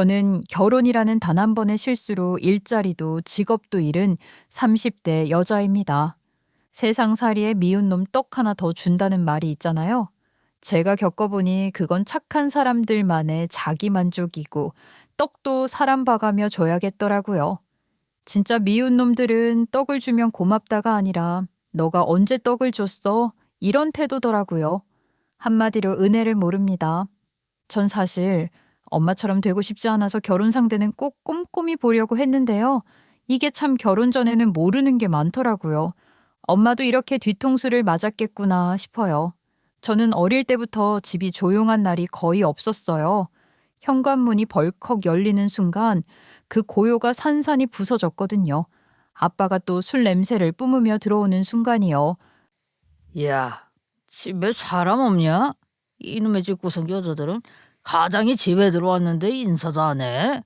저는 결혼이라는 단 한 번의 실수로 일자리도 직업도 잃은 30대 여자입니다. 세상살이에 미운 놈 떡 하나 더 준다는 말이 있잖아요. 제가 겪어보니 그건 착한 사람들만의 자기 만족이고 떡도 사람 봐가며 줘야겠더라고요. 진짜 미운 놈들은 떡을 주면 고맙다가 아니라 너가 언제 떡을 줬어? 이런 태도더라고요. 한마디로 은혜를 모릅니다. 전 사실 엄마처럼 되고 싶지 않아서 결혼 상대는 꼭 꼼꼼히 보려고 했는데요. 이게 참 결혼 전에는 모르는 게 많더라고요. 엄마도 이렇게 뒤통수를 맞았겠구나 싶어요. 저는 어릴 때부터 집이 조용한 날이 거의 없었어요. 현관문이 벌컥 열리는 순간 그 고요가 산산이 부서졌거든요. 아빠가 또 술 냄새를 뿜으며 들어오는 순간이요. 야, 집에 사람 없냐? 이놈의 집구석 여자들은 가장이 집에 들어왔는데 인사도 안 해?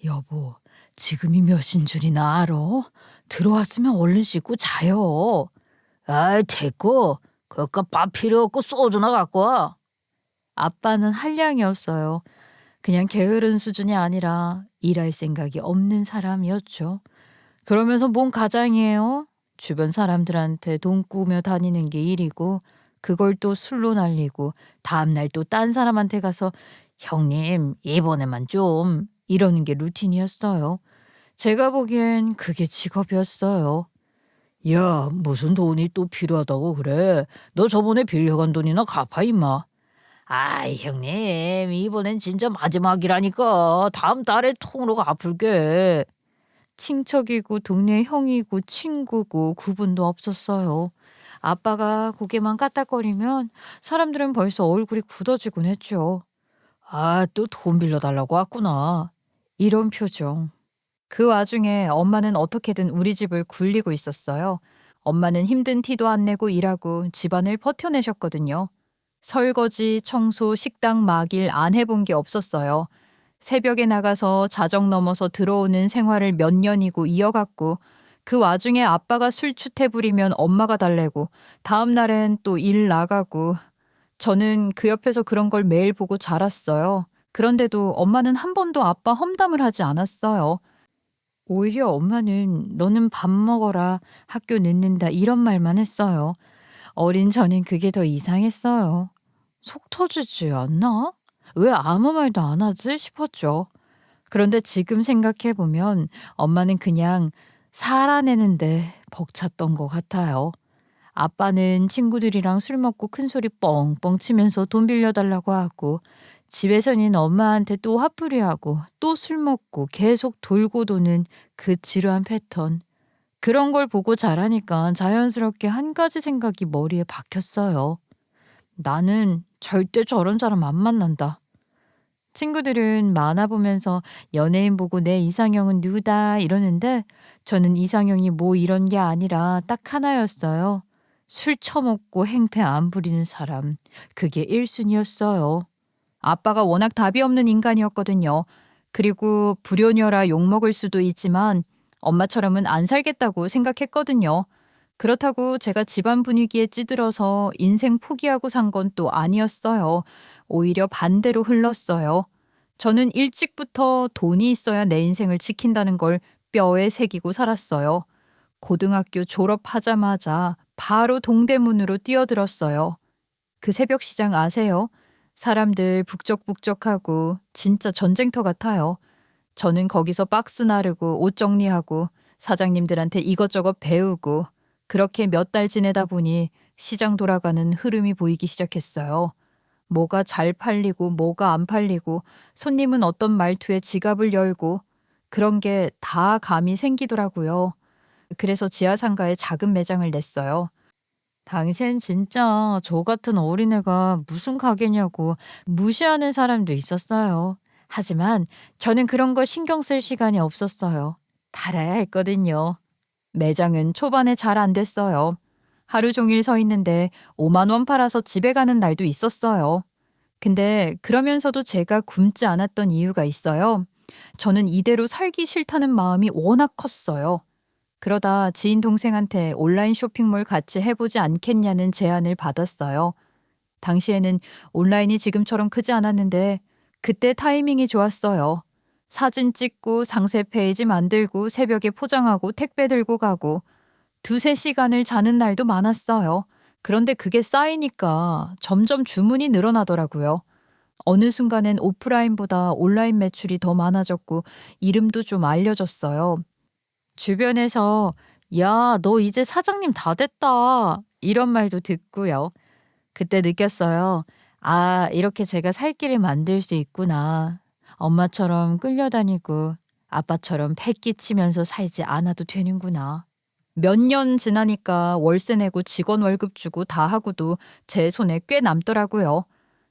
여보, 지금이 몇인 줄이나 알아? 들어왔으면 얼른 씻고 자요. 아이, 됐고, 그깟 밥 필요 없고 소주나 갖고 와. 아빠는 한량이었어요. 그냥 게으른 수준이 아니라 일할 생각이 없는 사람이었죠. 그러면서 뭔 가장이에요? 주변 사람들한테 돈 꾸며 다니는 게 일이고 그걸 또 술로 날리고 다음날 또 딴 사람한테 가서 형님 이번에만 좀 이러는 게 루틴이었어요. 제가 보기엔 그게 직업이었어요. 야, 무슨 돈이 또 필요하다고 그래? 너 저번에 빌려간 돈이나 갚아, 임마. 아이, 형님, 이번엔 진짜 마지막이라니까. 다음 달에 통으로 갚을게. 친척이고 동네 형이고 친구고 구분도 없었어요. 아빠가 고개만 까딱거리면 사람들은 벌써 얼굴이 굳어지곤 했죠. 아, 또 돈 빌려달라고 왔구나. 이런 표정. 그 와중에 엄마는 어떻게든 우리 집을 굴리고 있었어요. 엄마는 힘든 티도 안 내고 일하고 집안을 버텨내셨거든요. 설거지, 청소, 식당 막일 안 해본 게 없었어요. 새벽에 나가서 자정 넘어서 들어오는 생활을 몇 년이고 이어갔고 그 와중에 아빠가 술추태 부리면 엄마가 달래고 다음 날엔 또 일 나가고 저는 그 옆에서 그런 걸 매일 보고 자랐어요. 그런데도 엄마는 한 번도 아빠 험담을 하지 않았어요. 오히려 엄마는 너는 밥 먹어라, 학교 늦는다 이런 말만 했어요. 어린 저는 그게 더 이상했어요. 속 터지지 않나? 왜 아무 말도 안 하지 싶었죠. 그런데 지금 생각해보면 엄마는 그냥 살아내는데 벅찼던 것 같아요. 아빠는 친구들이랑 술 먹고 큰소리 뻥뻥 치면서 돈 빌려달라고 하고 집에서는 엄마한테 또 화풀이하고 또 술 먹고 계속 돌고 도는 그 지루한 패턴. 그런 걸 보고 자라니까 자연스럽게 한 가지 생각이 머리에 박혔어요. 나는 절대 저런 사람 안 만난다. 친구들은 만화 보면서 연예인 보고 내 이상형은 누구다 이러는데 저는 이상형이 뭐 이런 게 아니라 딱 하나였어요. 술 처먹고 행패 안 부리는 사람. 그게 1순위였어요. 아빠가 워낙 답이 없는 인간이었거든요. 그리고 불효녀라 욕먹을 수도 있지만 엄마처럼은 안 살겠다고 생각했거든요. 그렇다고 제가 집안 분위기에 찌들어서 인생 포기하고 산 건 또 아니었어요. 오히려 반대로 흘렀어요. 저는 일찍부터 돈이 있어야 내 인생을 지킨다는 걸 뼈에 새기고 살았어요. 고등학교 졸업하자마자 바로 동대문으로 뛰어들었어요. 그 새벽 시장 아세요? 사람들 북적북적하고 진짜 전쟁터 같아요. 저는 거기서 박스 나르고 옷 정리하고 사장님들한테 이것저것 배우고 그렇게 몇 달 지내다 보니 시장 돌아가는 흐름이 보이기 시작했어요. 뭐가 잘 팔리고 뭐가 안 팔리고 손님은 어떤 말투에 지갑을 열고 그런 게 다 감이 생기더라고요. 그래서 지하상가에 작은 매장을 냈어요. 당시엔 진짜 저 같은 어린애가 무슨 가게냐고 무시하는 사람도 있었어요. 하지만 저는 그런 거 신경 쓸 시간이 없었어요. 팔아야 했거든요. 매장은 초반에 잘 안 됐어요. 하루 종일 서 있는데 5만 원 팔아서 집에 가는 날도 있었어요. 근데 그러면서도 제가 굶지 않았던 이유가 있어요. 저는 이대로 살기 싫다는 마음이 워낙 컸어요. 그러다 지인 동생한테 온라인 쇼핑몰 같이 해보지 않겠냐는 제안을 받았어요. 당시에는 온라인이 지금처럼 크지 않았는데 그때 타이밍이 좋았어요. 사진 찍고 상세 페이지 만들고 새벽에 포장하고 택배 들고 가고 두세 시간을 자는 날도 많았어요. 그런데 그게 쌓이니까 점점 주문이 늘어나더라고요. 어느 순간엔 오프라인보다 온라인 매출이 더 많아졌고 이름도 좀 알려졌어요. 주변에서 야, 너 이제 사장님 다 됐다. 이런 말도 듣고요. 그때 느꼈어요. 아, 이렇게 제가 살 길을 만들 수 있구나. 엄마처럼 끌려다니고 아빠처럼 패기치면서 살지 않아도 되는구나. 몇 년 지나니까 월세 내고 직원 월급 주고 다 하고도 제 손에 꽤 남더라고요.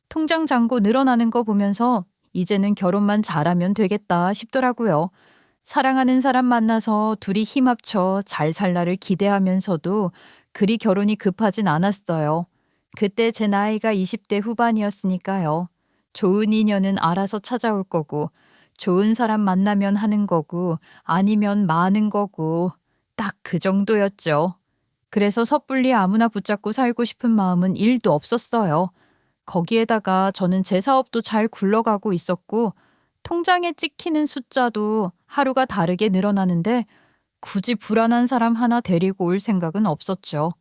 통장 잔고 늘어나는 거 보면서 이제는 결혼만 잘하면 되겠다 싶더라고요. 사랑하는 사람 만나서 둘이 힘 합쳐 잘 살라를 기대하면서도 그리 결혼이 급하진 않았어요. 그때 제 나이가 20대 후반이었으니까요. 좋은 인연은 알아서 찾아올 거고, 좋은 사람 만나면 하는 거고, 아니면 마는 거고, 딱 그 정도였죠. 그래서 섣불리 아무나 붙잡고 살고 싶은 마음은 1도 없었어요. 거기에다가 저는 제 사업도 잘 굴러가고 있었고, 통장에 찍히는 숫자도 하루가 다르게 늘어나는데 굳이 불안한 사람 하나 데리고 올 생각은 없었죠.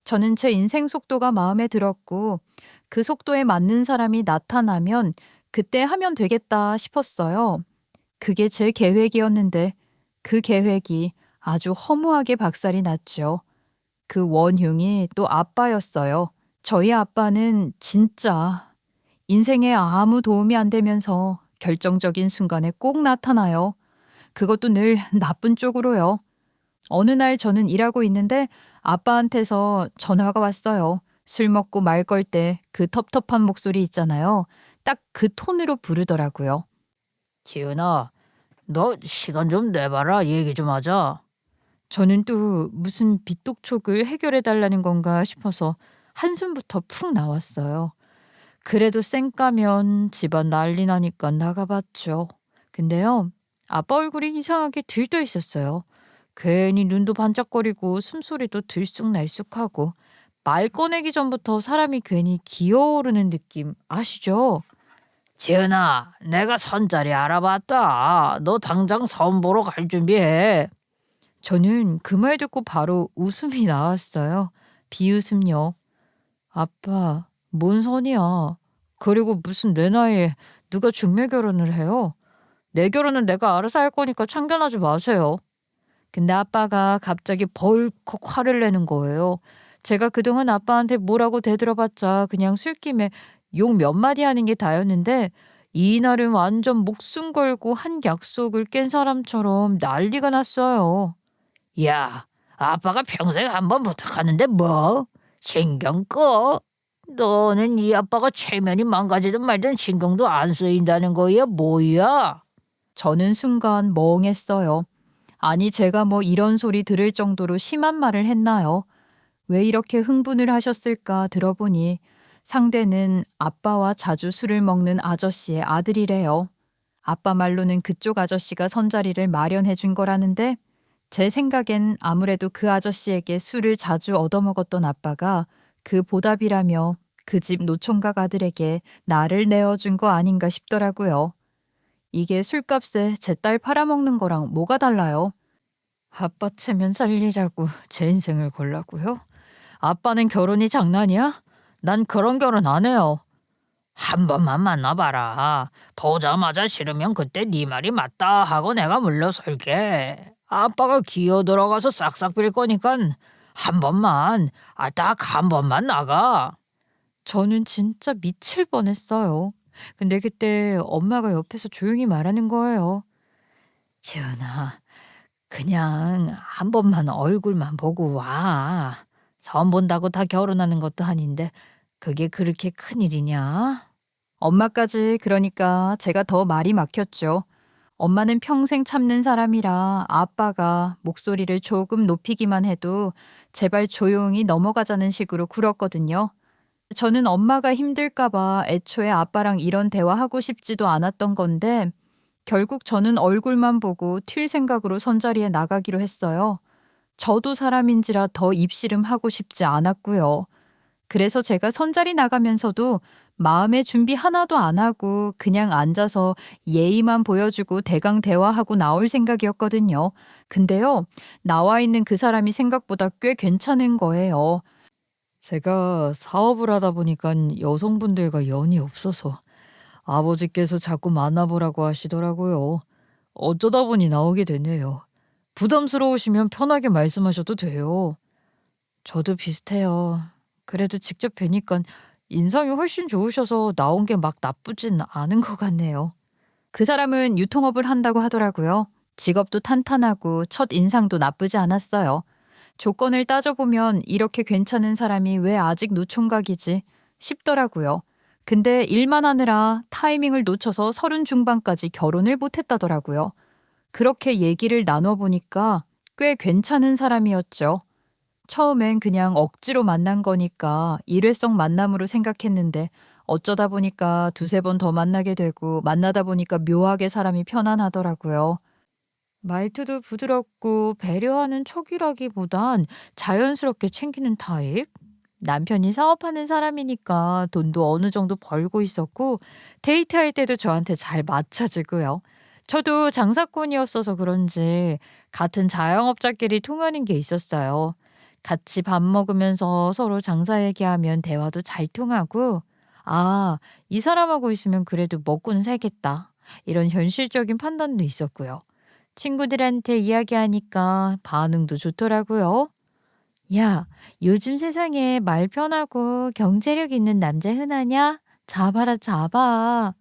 저는 제 인생 속도가 마음에 들었고 그 속도에 맞는 사람이 나타나면 그때 하면 되겠다 싶었어요. 그게 제 계획이었는데 그 계획이 아주 허무하게 박살이 났죠. 그 원흉이 또 아빠였어요. 저희 아빠는 진짜 인생에 아무 도움이 안 되면서 결정적인 순간에 꼭 나타나요. 그것도 늘 나쁜 쪽으로요. 어느 날 저는 일하고 있는데 아빠한테서 전화가 왔어요. 술 먹고 말 걸 때 그 텁텁한 목소리 있잖아요. 딱 그 톤으로 부르더라고요. 지은아, 너 시간 좀 내봐라. 얘기 좀 하자. 저는 또 무슨 빚독촉을 해결해 달라는 건가 싶어서 한숨부터 푹 나왔어요. 그래도 쌩까면 집안 난리 나니까 나가봤죠. 근데요, 아빠 얼굴이 이상하게 들떠 있었어요. 괜히 눈도 반짝거리고 숨소리도 들쑥날쑥하고 말 꺼내기 전부터 사람이 괜히 기어오르는 느낌 아시죠? 지은아, 내가 선자리 알아봤다. 너 당장 선 보러 갈 준비해. 저는 그 말 듣고 바로 웃음이 나왔어요. 비웃음요. 아빠, 뭔 선이야. 그리고 무슨 내 나이에 누가 중매 결혼을 해요? 내 결혼은 내가 알아서 할 거니까 참견하지 마세요. 근데 아빠가 갑자기 벌컥 화를 내는 거예요. 제가 그동안 아빠한테 뭐라고 대들어봤자 그냥 술김에 욕 몇 마디 하는 게 다였는데 이날은 완전 목숨 걸고 한 약속을 깬 사람처럼 난리가 났어요. 야, 아빠가 평생 한 번 부탁하는데 뭐? 신경 꺼. 너는 이 아빠가 체면이 망가지든 말든 신경도 안 쓰인다는 거야, 뭐야? 저는 순간 멍했어요. 아니 제가 뭐 이런 소리 들을 정도로 심한 말을 했나요? 왜 이렇게 흥분을 하셨을까 들어보니 상대는 아빠와 자주 술을 먹는 아저씨의 아들이래요. 아빠 말로는 그쪽 아저씨가 선자리를 마련해 준 거라는데 제 생각엔 아무래도 그 아저씨에게 술을 자주 얻어먹었던 아빠가 그 보답이라며 그 집 노총각 아들에게 나를 내어준 거 아닌가 싶더라고요. 이게 술값에 제 딸 팔아먹는 거랑 뭐가 달라요? 아빠 체면 살리자고 제 인생을 걸라고요? 아빠는 결혼이 장난이야? 난 그런 결혼 안 해요. 한 번만 만나봐라. 보자마자 싫으면 그때 네 말이 맞다 하고 내가 물러설게. 아빠가 기어 들어가서 싹싹 빌 거니까 한 번만, 딱 한 번만 나가. 저는 진짜 미칠 뻔했어요. 근데 그때 엄마가 옆에서 조용히 말하는 거예요. 지은아, 그냥 한 번만 얼굴만 보고 와. 선 본다고 다 결혼하는 것도 아닌데 그게 그렇게 큰일이냐? 엄마까지 그러니까 제가 더 말이 막혔죠. 엄마는 평생 참는 사람이라 아빠가 목소리를 조금 높이기만 해도 제발 조용히 넘어가자는 식으로 굴었거든요. 저는 엄마가 힘들까봐 애초에 아빠랑 이런 대화하고 싶지도 않았던 건데 결국 저는 얼굴만 보고 튈 생각으로 선자리에 나가기로 했어요. 저도 사람인지라 더 입씨름하고 싶지 않았고요. 그래서 제가 선자리 나가면서도 마음의 준비 하나도 안 하고 그냥 앉아서 예의만 보여주고 대강 대화하고 나올 생각이었거든요. 근데요, 나와 있는 그 사람이 생각보다 꽤 괜찮은 거예요. 제가 사업을 하다 보니까 여성분들과 연이 없어서 아버지께서 자꾸 만나보라고 하시더라고요. 어쩌다 보니 나오게 되네요. 부담스러우시면 편하게 말씀하셔도 돼요. 저도 비슷해요. 그래도 직접 뵈니까 인상이 훨씬 좋으셔서 나온 게 막 나쁘진 않은 것 같네요. 그 사람은 유통업을 한다고 하더라고요. 직업도 탄탄하고 첫 인상도 나쁘지 않았어요. 조건을 따져보면 이렇게 괜찮은 사람이 왜 아직 노총각이지 싶더라고요. 근데 일만 하느라 타이밍을 놓쳐서 30 중반까지 결혼을 못했다더라고요. 그렇게 얘기를 나눠보니까 꽤 괜찮은 사람이었죠. 처음엔 그냥 억지로 만난 거니까 일회성 만남으로 생각했는데 어쩌다 보니까 두세 번 더 만나게 되고 만나다 보니까 묘하게 사람이 편안하더라고요. 말투도 부드럽고 배려하는 척이라기보단 자연스럽게 챙기는 타입? 남편이 사업하는 사람이니까 돈도 어느 정도 벌고 있었고 데이트할 때도 저한테 잘 맞춰주고요. 저도 장사꾼이었어서 그런지 같은 자영업자끼리 통하는 게 있었어요. 같이 밥 먹으면서 서로 장사 얘기하면 대화도 잘 통하고, 아, 이 사람하고 있으면 그래도 먹고는 살겠다. 이런 현실적인 판단도 있었고요. 친구들한테 이야기하니까 반응도 좋더라고요. 야, 요즘 세상에 말 편하고 경제력 있는 남자 흔하냐? 잡아라, 잡아.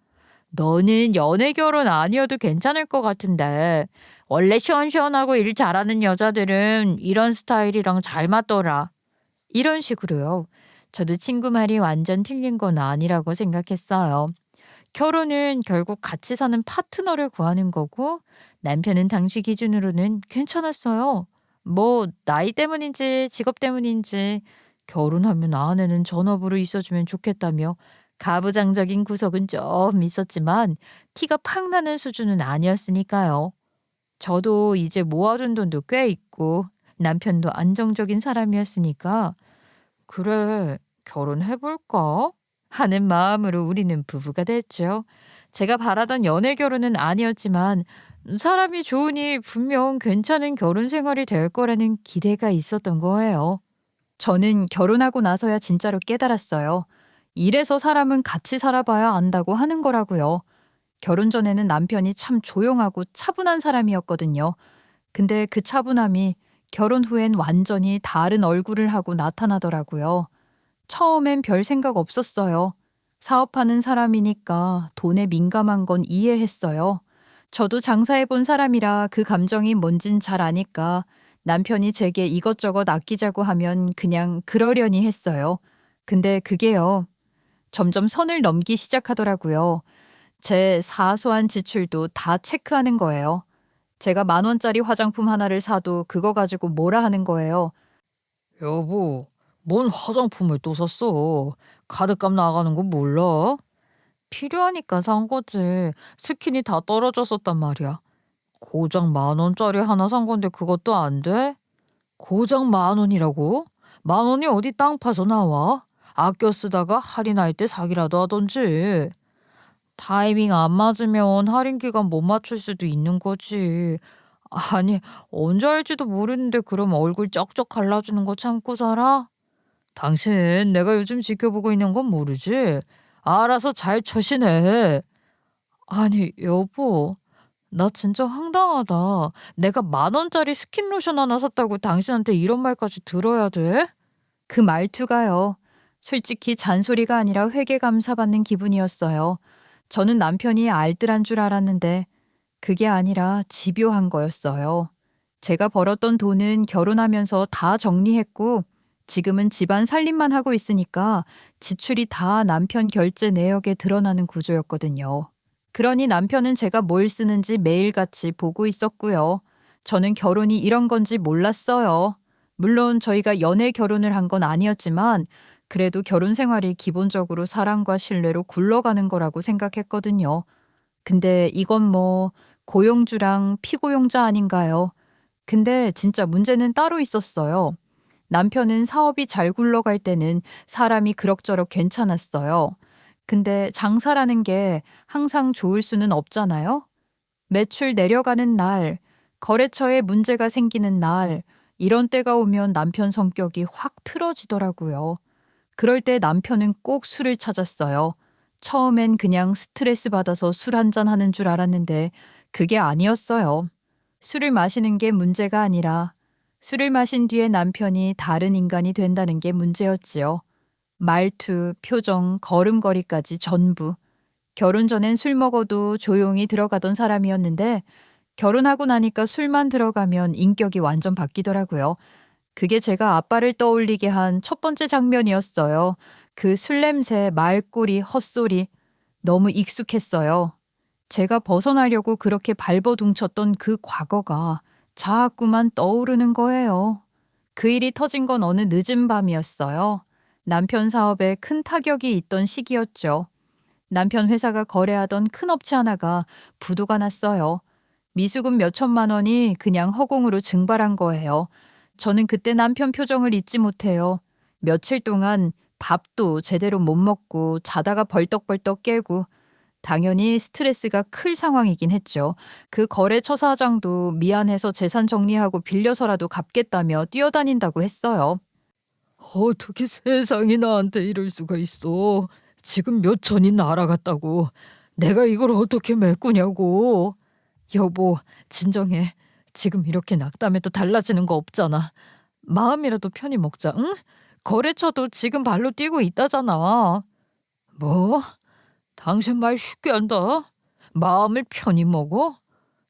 너는 연애 결혼 아니어도 괜찮을 것 같은데. 원래 시원시원하고 일 잘하는 여자들은 이런 스타일이랑 잘 맞더라. 이런 식으로요. 저도 친구 말이 완전 틀린 건 아니라고 생각했어요. 결혼은 결국 같이 사는 파트너를 구하는 거고 남편은 당시 기준으로는 괜찮았어요. 뭐 나이 때문인지 직업 때문인지 결혼하면 아내는 전업으로 있어주면 좋겠다며 가부장적인 구석은 좀 있었지만 티가 팍 나는 수준은 아니었으니까요. 저도 이제 모아둔 돈도 꽤 있고 남편도 안정적인 사람이었으니까 그래, 결혼해볼까? 하는 마음으로 우리는 부부가 됐죠. 제가 바라던 연애 결혼은 아니었지만 사람이 좋으니 분명 괜찮은 결혼 생활이 될 거라는 기대가 있었던 거예요. 저는 결혼하고 나서야 진짜로 깨달았어요. 이래서 사람은 같이 살아봐야 안다고 하는 거라고요. 결혼 전에는 남편이 참 조용하고 차분한 사람이었거든요. 근데 그 차분함이 결혼 후엔 완전히 다른 얼굴을 하고 나타나더라고요. 처음엔 별 생각 없었어요. 사업하는 사람이니까 돈에 민감한 건 이해했어요. 저도 장사해본 사람이라 그 감정이 뭔진 잘 아니까 남편이 제게 이것저것 아끼자고 하면 그냥 그러려니 했어요. 근데 그게요. 점점 선을 넘기 시작하더라고요. 제 사소한 지출도 다 체크하는 거예요. 제가 10,000원짜리 화장품 하나를 사도 그거 가지고 뭐라 하는 거예요. 여보, 뭔 화장품을 또 샀어? 카드값 나가는 거 몰라? 필요하니까 산 거지. 스킨이 다 떨어졌었단 말이야. 고작 10,000원짜리 하나 산 건데 그것도 안 돼? 고작 10,000원이라고? 10,000원이 어디 땅 파서 나와? 아껴 쓰다가 할인할 때 사기라도 하던지. 타이밍 안 맞으면 할인 기간 못 맞출 수도 있는 거지. 아니, 언제 할지도 모르는데 그럼 얼굴 쩍쩍 갈라주는 거 참고 살아? 당신 내가 요즘 지켜보고 있는 건 모르지? 알아서 잘 처신해. 아니, 여보, 나 진짜 황당하다. 내가 10,000원짜리 스킨 로션 하나 샀다고 당신한테 이런 말까지 들어야 돼? 그 말투가요. 솔직히 잔소리가 아니라 회계감사받는 기분이었어요. 저는 남편이 알뜰한 줄 알았는데 그게 아니라 집요한 거였어요. 제가 벌었던 돈은 결혼하면서 다 정리했고 지금은 집안 살림만 하고 있으니까 지출이 다 남편 결제 내역에 드러나는 구조였거든요. 그러니 남편은 제가 뭘 쓰는지 매일같이 보고 있었고요. 저는 결혼이 이런 건지 몰랐어요. 물론 저희가 연애 결혼을 한 건 아니었지만 그래도 결혼 생활이 기본적으로 사랑과 신뢰로 굴러가는 거라고 생각했거든요. 근데 이건 뭐 고용주랑 피고용자 아닌가요? 근데 진짜 문제는 따로 있었어요. 남편은 사업이 잘 굴러갈 때는 사람이 그럭저럭 괜찮았어요. 근데 장사라는 게 항상 좋을 수는 없잖아요. 매출 내려가는 날, 거래처에 문제가 생기는 날, 이런 때가 오면 남편 성격이 확 틀어지더라고요. 그럴 때 남편은 꼭 술을 찾았어요. 처음엔 그냥 스트레스 받아서 술 한잔 하는 줄 알았는데 그게 아니었어요. 술을 마시는 게 문제가 아니라 술을 마신 뒤에 남편이 다른 인간이 된다는 게 문제였지요. 말투, 표정, 걸음걸이까지 전부. 결혼 전엔 술 먹어도 조용히 들어가던 사람이었는데 결혼하고 나니까 술만 들어가면 인격이 완전 바뀌더라고요. 그게 제가 아빠를 떠올리게 한 첫 번째 장면이었어요. 그 술 냄새, 말꼬리, 헛소리. 너무 익숙했어요. 제가 벗어나려고 그렇게 발버둥쳤던 그 과거가 자꾸만 떠오르는 거예요. 그 일이 터진 건 어느 늦은 밤이었어요. 남편 사업에 큰 타격이 있던 시기였죠. 남편 회사가 거래하던 큰 업체 하나가 부도가 났어요. 미수금 몇 천만 원이 그냥 허공으로 증발한 거예요. 저는 그때 남편 표정을 잊지 못해요. 며칠 동안 밥도 제대로 못 먹고 자다가 벌떡벌떡 깨고 당연히 스트레스가 클 상황이긴 했죠. 그 거래처 사장도 미안해서 재산 정리하고 빌려서라도 갚겠다며 뛰어다닌다고 했어요. 어떻게 세상이 나한테 이럴 수가 있어. 지금 몇 천이 날아갔다고. 내가 이걸 어떻게 메꾸냐고. 여보, 진정해. 지금 이렇게 낙담해도 달라지는 거 없잖아. 마음이라도 편히 먹자, 응? 거래처도 지금 발로 뛰고 있다잖아. 뭐? 당신 말 쉽게 한다. 마음을 편히 먹어?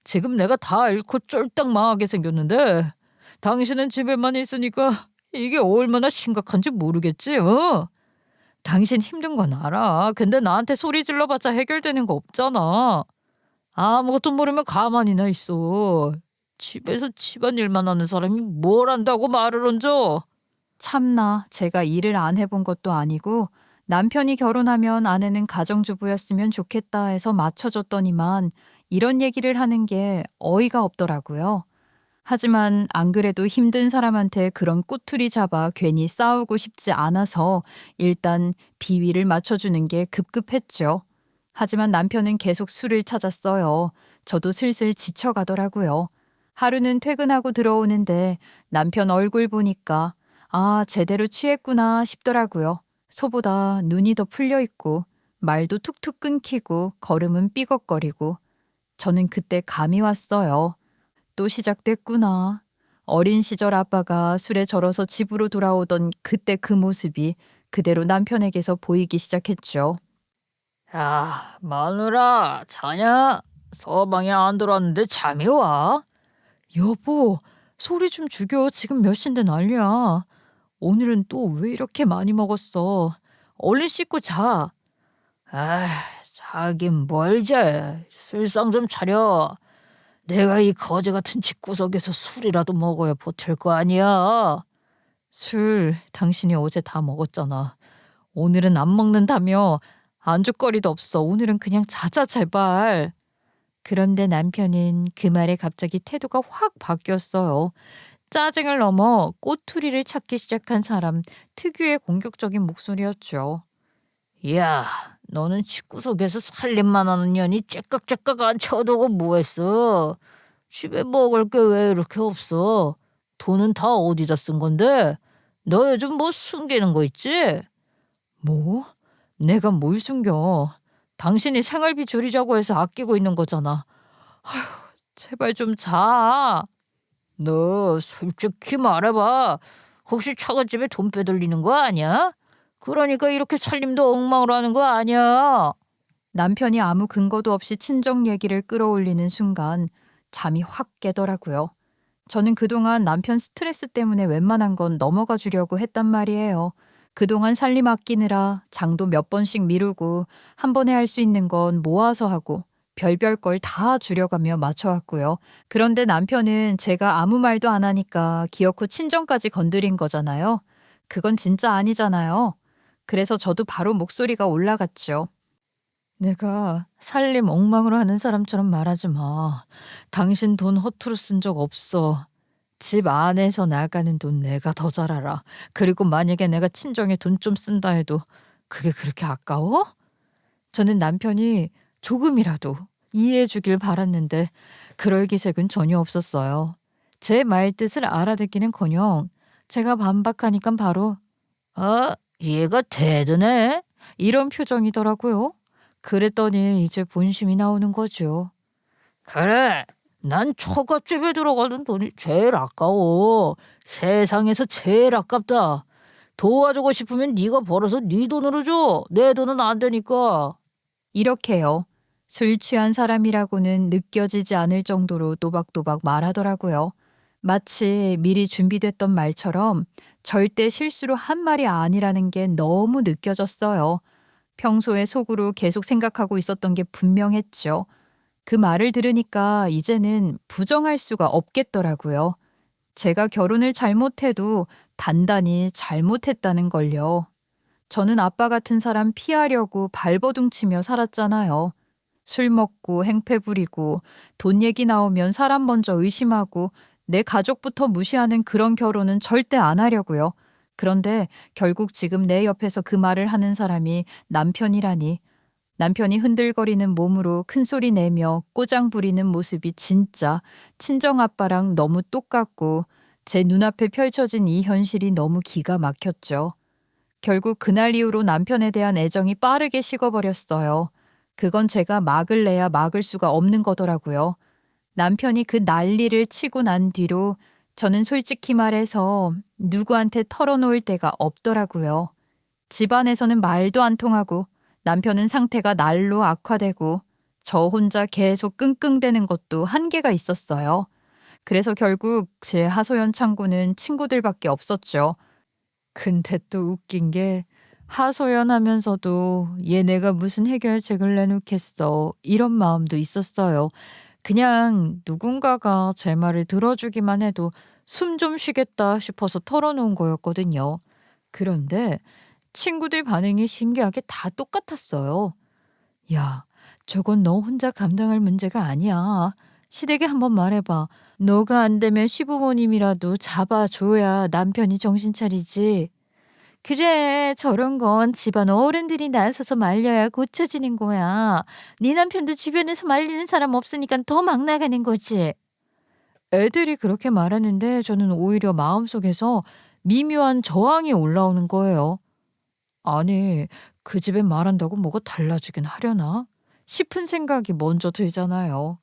지금 내가 다 잃고 쫄딱 망하게 생겼는데 당신은 집에만 있으니까 이게 얼마나 심각한지 모르겠지, 어? 당신 힘든 건 알아. 근데 나한테 소리 질러봤자 해결되는 거 없잖아. 아무것도 모르면 가만히나 있어. 집에서 집안일만 하는 사람이 뭘 안다고 말을 얹어. 참나, 제가 일을 안 해본 것도 아니고 남편이 결혼하면 아내는 가정주부였으면 좋겠다 해서 맞춰줬더니만 이런 얘기를 하는 게 어이가 없더라고요. 하지만 안 그래도 힘든 사람한테 그런 꼬투리 잡아 괜히 싸우고 싶지 않아서 일단 비위를 맞춰주는 게 급급했죠. 하지만 남편은 계속 술을 찾았어요. 저도 슬슬 지쳐가더라고요. 하루는 퇴근하고 들어오는데 남편 얼굴 보니까 아, 제대로 취했구나 싶더라고요. 소보다 눈이 더 풀려 있고 말도 툭툭 끊기고 걸음은 삐걱거리고 저는 그때 감이 왔어요. 또 시작됐구나. 어린 시절 아빠가 술에 절어서 집으로 돌아오던 그때 그 모습이 그대로 남편에게서 보이기 시작했죠. 야, 마누라, 자냐? 서방이 안 들어왔는데 잠이 와? 여보, 소리 좀 죽여. 지금 몇 시인데 난리야. 오늘은 또 왜 이렇게 많이 먹었어? 얼른 씻고 자. 아, 자긴 뭘 자. 술상 좀 차려. 내가 이 거지 같은 집구석에서 술이라도 먹어야 버틸 거 아니야. 술 당신이 어제 다 먹었잖아. 오늘은 안 먹는다며. 안주거리도 없어. 오늘은 그냥 자자 제발. 그런데 남편은 그 말에 갑자기 태도가 확 바뀌었어요. 짜증을 넘어 꼬투리를 찾기 시작한 사람 특유의 공격적인 목소리였죠. 야, 너는 집구석에서 살림만 하는 년이 째깍째깍 안 쳐두고 뭐했어? 집에 먹을 게 왜 이렇게 없어? 돈은 다 어디다 쓴 건데? 너 요즘 뭐 숨기는 거 있지? 뭐? 내가 뭘 숨겨. 당신이 생활비 줄이자고 해서 아끼고 있는 거잖아. 아휴, 제발 좀 자. 너 솔직히 말해봐. 혹시 처갓집에 돈 빼돌리는 거 아니야? 그러니까 이렇게 살림도 엉망으로 하는 거 아니야? 남편이 아무 근거도 없이 친정 얘기를 끌어올리는 순간 잠이 확 깨더라고요. 저는 그동안 남편 스트레스 때문에 웬만한 건 넘어가 주려고 했단 말이에요. 그동안 살림 아끼느라 장도 몇 번씩 미루고 한 번에 할 수 있는 건 모아서 하고 별별 걸 다 줄여가며 맞춰왔고요. 그런데 남편은 제가 아무 말도 안 하니까 기어코 친정까지 건드린 거잖아요. 그건 진짜 아니잖아요. 그래서 저도 바로 목소리가 올라갔죠. 내가 살림 엉망으로 하는 사람처럼 말하지 마. 당신 돈 허투루 쓴 적 없어. 집 안에서 나가는 돈 내가 더 잘 알아. 그리고 만약에 내가 친정에 돈 좀 쓴다 해도 그게 그렇게 아까워? 저는 남편이 조금이라도 이해해 주길 바랐는데 그럴 기색은 전혀 없었어요. 제 말뜻을 알아듣기는커녕 제가 반박하니까 바로 얘가 대드네. 이런 표정이더라고요. 그랬더니 이제 본심이 나오는 거죠. 그래. 난 처갓집에 들어가는 돈이 제일 아까워. 세상에서 제일 아깝다. 도와주고 싶으면 네가 벌어서 네 돈으로 줘. 내 돈은 안 되니까. 이렇게요. 술 취한 사람이라고는 느껴지지 않을 정도로 또박또박 말하더라고요. 마치 미리 준비됐던 말처럼 절대 실수로 한 말이 아니라는 게 너무 느껴졌어요. 평소에 속으로 계속 생각하고 있었던 게 분명했죠. 그 말을 들으니까 이제는 부정할 수가 없겠더라고요. 제가 결혼을 잘못해도 단단히 잘못했다는 걸요. 저는 아빠 같은 사람 피하려고 발버둥치며 살았잖아요. 술 먹고 행패 부리고 돈 얘기 나오면 사람 먼저 의심하고 내 가족부터 무시하는 그런 결혼은 절대 안 하려고요. 그런데 결국 지금 내 옆에서 그 말을 하는 사람이 남편이라니. 남편이 흔들거리는 몸으로 큰 소리 내며 꼬장 부리는 모습이 진짜 친정아빠랑 너무 똑같고 제 눈앞에 펼쳐진 이 현실이 너무 기가 막혔죠. 결국 그날 이후로 남편에 대한 애정이 빠르게 식어버렸어요. 그건 제가 막을 내야 막을 수가 없는 거더라고요. 남편이 그 난리를 치고 난 뒤로 저는 솔직히 말해서 누구한테 털어놓을 데가 없더라고요. 집안에서는 말도 안 통하고 남편은 상태가 날로 악화되고 저 혼자 계속 끙끙대는 것도 한계가 있었어요. 그래서 결국 제 하소연 창구는 친구들밖에 없었죠. 근데 또 웃긴 게 하소연하면서도 얘네가 무슨 해결책을 내놓겠어 이런 마음도 있었어요. 그냥 누군가가 제 말을 들어주기만 해도 숨 좀 쉬겠다 싶어서 털어놓은 거였거든요. 그런데 친구들 반응이 신기하게 다 똑같았어요. 야, 저건 너 혼자 감당할 문제가 아니야. 시댁에 한번 말해봐. 너가 안 되면 시부모님이라도 잡아줘야 남편이 정신 차리지. 그래, 저런 건 집안 어른들이 나서서 말려야 고쳐지는 거야. 네 남편도 주변에서 말리는 사람 없으니까 더 막 나가는 거지. 애들이 그렇게 말하는데 저는 오히려 마음속에서 미묘한 저항이 올라오는 거예요. 아니, 그 집엔 말한다고 뭐가 달라지긴 하려나? 싶은 생각이 먼저 들잖아요.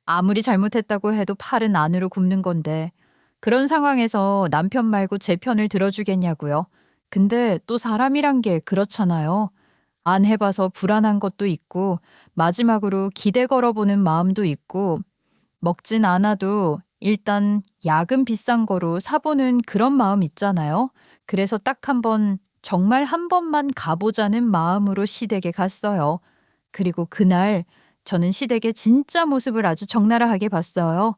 아무리 잘못했다고 해도 팔은 안으로 굽는 건데 그런 상황에서 남편 말고 제 편을 들어주겠냐고요. 근데 또 사람이란 게 그렇잖아요. 안 해봐서 불안한 것도 있고 마지막으로 기대 걸어보는 마음도 있고 먹진 않아도 일단 약은 비싼 거로 사보는 그런 마음 있잖아요. 그래서 딱 한 번, 정말 한 번만 가보자는 마음으로 시댁에 갔어요. 그리고 그날 저는 시댁의 진짜 모습을 아주 적나라하게 봤어요.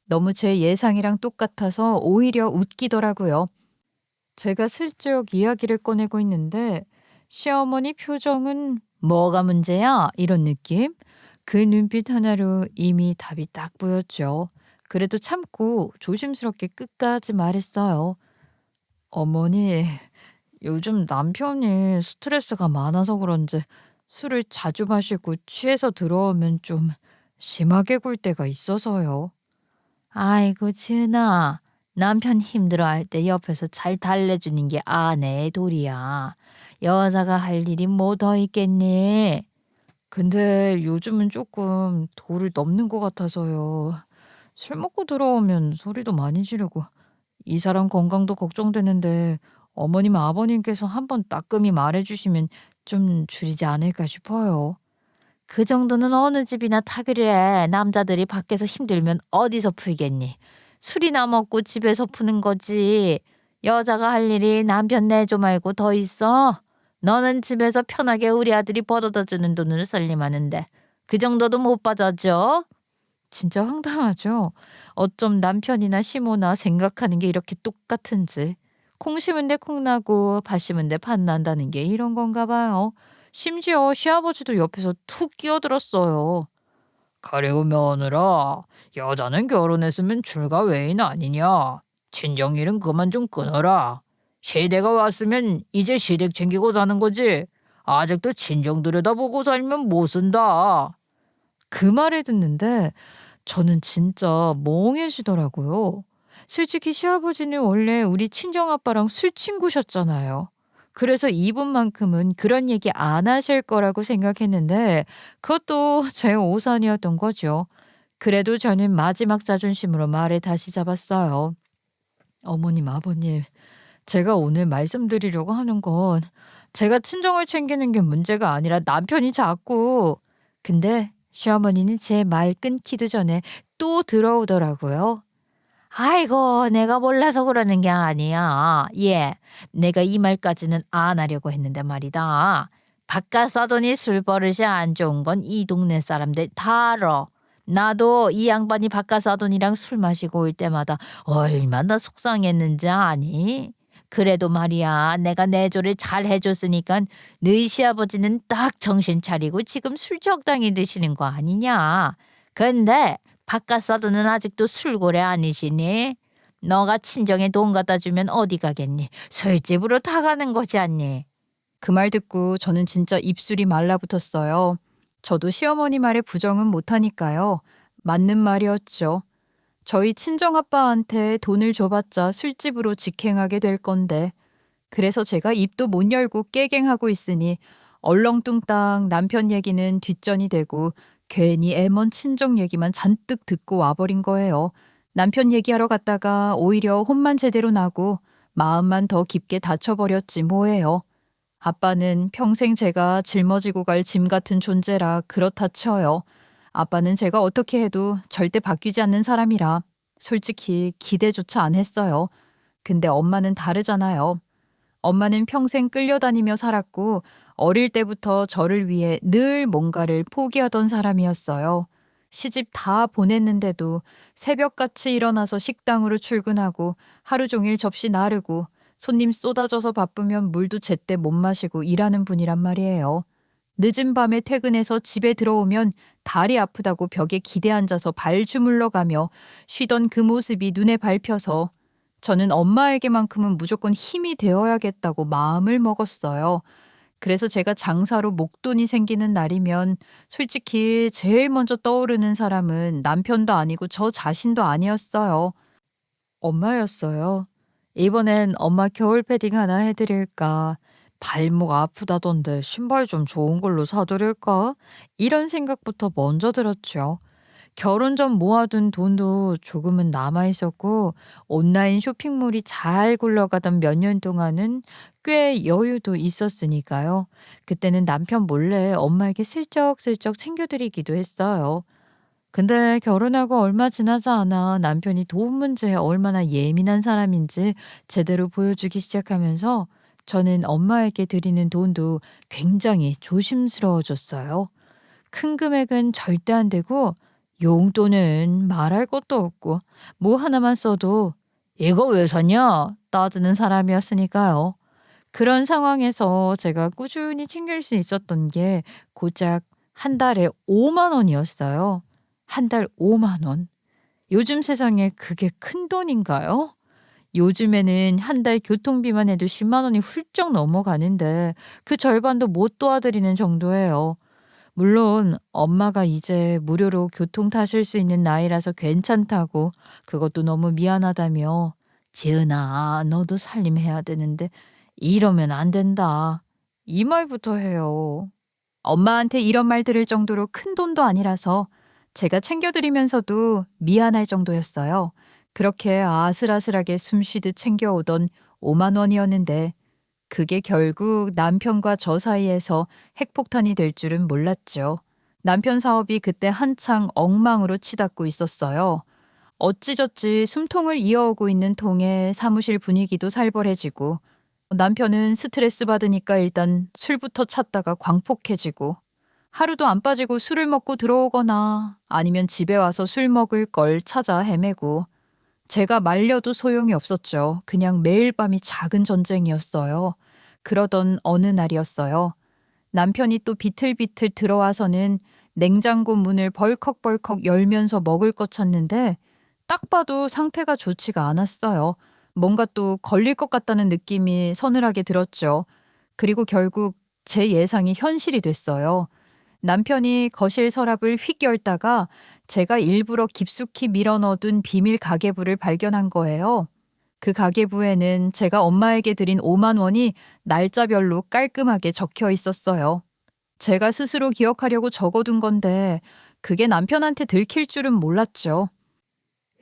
너무 제 예상이랑 똑같아서 오히려 웃기더라고요. 제가 슬쩍 이야기를 꺼내고 있는데 시어머니 표정은 뭐가 문제야? 이런 느낌? 그 눈빛 하나로 이미 답이 딱 보였죠. 그래도 참고 조심스럽게 끝까지 말했어요. 어머니, 요즘 남편이 스트레스가 많아서 그런지 술을 자주 마시고 취해서 들어오면 좀 심하게 굴 때가 있어서요. 아이고, 지은아. 남편 힘들어할 때 옆에서 잘 달래주는 게 아내의 도리야. 여자가 할 일이 뭐 더 있겠니? 근데 요즘은 조금 도를 넘는 것 같아서요. 술 먹고 들어오면 소리도 많이 지르고 이 사람 건강도 걱정되는데 어머님 아버님께서 한번 따끔히 말해주시면 좀 줄이지 않을까 싶어요. 그 정도는 어느 집이나 다 그래. 남자들이 밖에서 힘들면 어디서 풀겠니? 술이나 먹고 집에서 푸는 거지. 여자가 할 일이 남편 내줘 말고 더 있어? 너는 집에서 편하게 우리 아들이 벌어다 주는 돈으로 살림하는데 그 정도도 못 받아줘? 진짜 황당하죠? 어쩜 남편이나 시모나 생각하는 게 이렇게 똑같은지. 콩 심은 데 콩 나고 밭 심은 데 밭 난다는 게 이런 건가 봐요. 심지어 시아버지도 옆에서 툭 끼어들었어요. 그리고 며느라, 여자는 결혼했으면 출가 외인 아니냐? 친정일은 그만 좀 끊어라. 시대가 왔으면 이제 시댁 챙기고 사는 거지. 아직도 친정 들여다보고 살면 못 쓴다. 그 말을 듣는데 저는 진짜 멍해지더라고요. 솔직히 시아버지는 원래 우리 친정아빠랑 술 친구셨잖아요. 그래서 이분만큼은 그런 얘기 안 하실 거라고 생각했는데 그것도 제 오산이었던 거죠. 그래도 저는 마지막 자존심으로 말을 다시 잡았어요. 어머님, 아버님, 제가 오늘 말씀드리려고 하는 건 제가 친정을 챙기는 게 문제가 아니라 남편이 자꾸. 근데 시어머니는 제 말 끊기도 전에 또 들어오더라고요. 아이고, 내가 몰라서 그러는 게 아니야. 예, 내가 이 말까지는 안 하려고 했는데 말이다. 바깥 사돈이 술 버릇이 안 좋은 건 이 동네 사람들 다 알아. 나도 이 양반이 바깥 사돈이랑 술 마시고 올 때마다 얼마나 속상했는지 아니? 그래도 말이야, 내가 내조를 잘 해줬으니까 너희 시아버지는 딱 정신 차리고 지금 술 적당히 드시는 거 아니냐? 근데 바깥 사돈은 아직도 술고래 아니시니? 너가 친정에 돈 갖다 주면 어디 가겠니? 술집으로 다 가는 거지 않니? 그 말 듣고 저는 진짜 입술이 말라붙었어요. 저도 시어머니 말에 부정은 못하니까요. 맞는 말이었죠. 저희 친정아빠한테 돈을 줘봤자 술집으로 직행하게 될 건데. 그래서 제가 입도 못 열고 깨갱하고 있으니 얼렁뚱땅 남편 얘기는 뒷전이 되고 괜히 애먼 친정 얘기만 잔뜩 듣고 와버린 거예요. 남편 얘기하러 갔다가 오히려 혼만 제대로 나고 마음만 더 깊게 다쳐버렸지 뭐예요. 아빠는 평생 제가 짊어지고 갈 짐 같은 존재라 그렇다 쳐요. 아빠는 제가 어떻게 해도 절대 바뀌지 않는 사람이라 솔직히 기대조차 안 했어요. 근데 엄마는 다르잖아요. 엄마는 평생 끌려다니며 살았고 어릴 때부터 저를 위해 늘 뭔가를 포기하던 사람이었어요. 시집 다 보냈는데도 새벽같이 일어나서 식당으로 출근하고 하루 종일 접시 나르고 손님 쏟아져서 바쁘면 물도 제때 못 마시고 일하는 분이란 말이에요. 늦은 밤에 퇴근해서 집에 들어오면 다리 아프다고 벽에 기대 앉아서 발 주물러 가며 쉬던 그 모습이 눈에 밟혀서 저는 엄마에게만큼은 무조건 힘이 되어야겠다고 마음을 먹었어요. 그래서 제가 장사로 목돈이 생기는 날이면 솔직히 제일 먼저 떠오르는 사람은 남편도 아니고 저 자신도 아니었어요. 엄마였어요. 이번엔 엄마 겨울 패딩 하나 해드릴까? 발목 아프다던데 신발 좀 좋은 걸로 사드릴까? 이런 생각부터 먼저 들었죠. 결혼 전 모아둔 돈도 조금은 남아 있었고 온라인 쇼핑몰이 잘 굴러가던 몇 년 동안은 꽤 여유도 있었으니까요. 그때는 남편 몰래 엄마에게 슬쩍슬쩍 챙겨드리기도 했어요. 근데 결혼하고 얼마 지나지 않아 남편이 돈 문제에 얼마나 예민한 사람인지 제대로 보여주기 시작하면서 저는 엄마에게 드리는 돈도 굉장히 조심스러워졌어요. 큰 금액은 절대 안 되고 용돈은 말할 것도 없고 뭐 하나만 써도 "이거 왜 샀냐?" 따지는 사람이었으니까요. 그런 상황에서 제가 꾸준히 챙길 수 있었던 게 고작 한 달에 5만 원이었어요. 한 달 5만 원. 요즘 세상에 그게 큰돈인가요? 요즘에는 한 달 교통비만 해도 10만 원이 훌쩍 넘어가는데 그 절반도 못 도와드리는 정도예요. 물론 엄마가 이제 무료로 교통 타실 수 있는 나이라서 괜찮다고 그것도 너무 미안하다며 "지은아, 너도 살림해야 되는데 이러면 안 된다." 이 말부터 해요. 엄마한테 이런 말 들을 정도로 큰 돈도 아니라서 제가 챙겨드리면서도 미안할 정도였어요. 그렇게 아슬아슬하게 숨쉬듯 챙겨오던 5만 원이었는데 그게 결국 남편과 저 사이에서 핵폭탄이 될 줄은 몰랐죠. 남편 사업이 그때 한창 엉망으로 치닫고 있었어요. 어찌저찌 숨통을 이어오고 있는 통에 사무실 분위기도 살벌해지고 남편은 스트레스 받으니까 일단 술부터 찾다가 광폭해지고 하루도 안 빠지고 술을 먹고 들어오거나 아니면 집에 와서 술 먹을 걸 찾아 헤매고 제가 말려도 소용이 없었죠. 그냥 매일 밤이 작은 전쟁이었어요. 그러던 어느 날이었어요. 남편이 또 비틀비틀 들어와서는 냉장고 문을 벌컥벌컥 열면서 먹을 것 찾는데 딱 봐도 상태가 좋지가 않았어요. 뭔가 또 걸릴 것 같다는 느낌이 서늘하게 들었죠. 그리고 결국 제 예상이 현실이 됐어요. 남편이 거실 서랍을 휙 열다가 제가 일부러 깊숙이 밀어넣어둔 비밀 가계부를 발견한 거예요. 그 가계부에는 제가 엄마에게 드린 5만 원이 날짜별로 깔끔하게 적혀 있었어요. 제가 스스로 기억하려고 적어둔 건데 그게 남편한테 들킬 줄은 몰랐죠.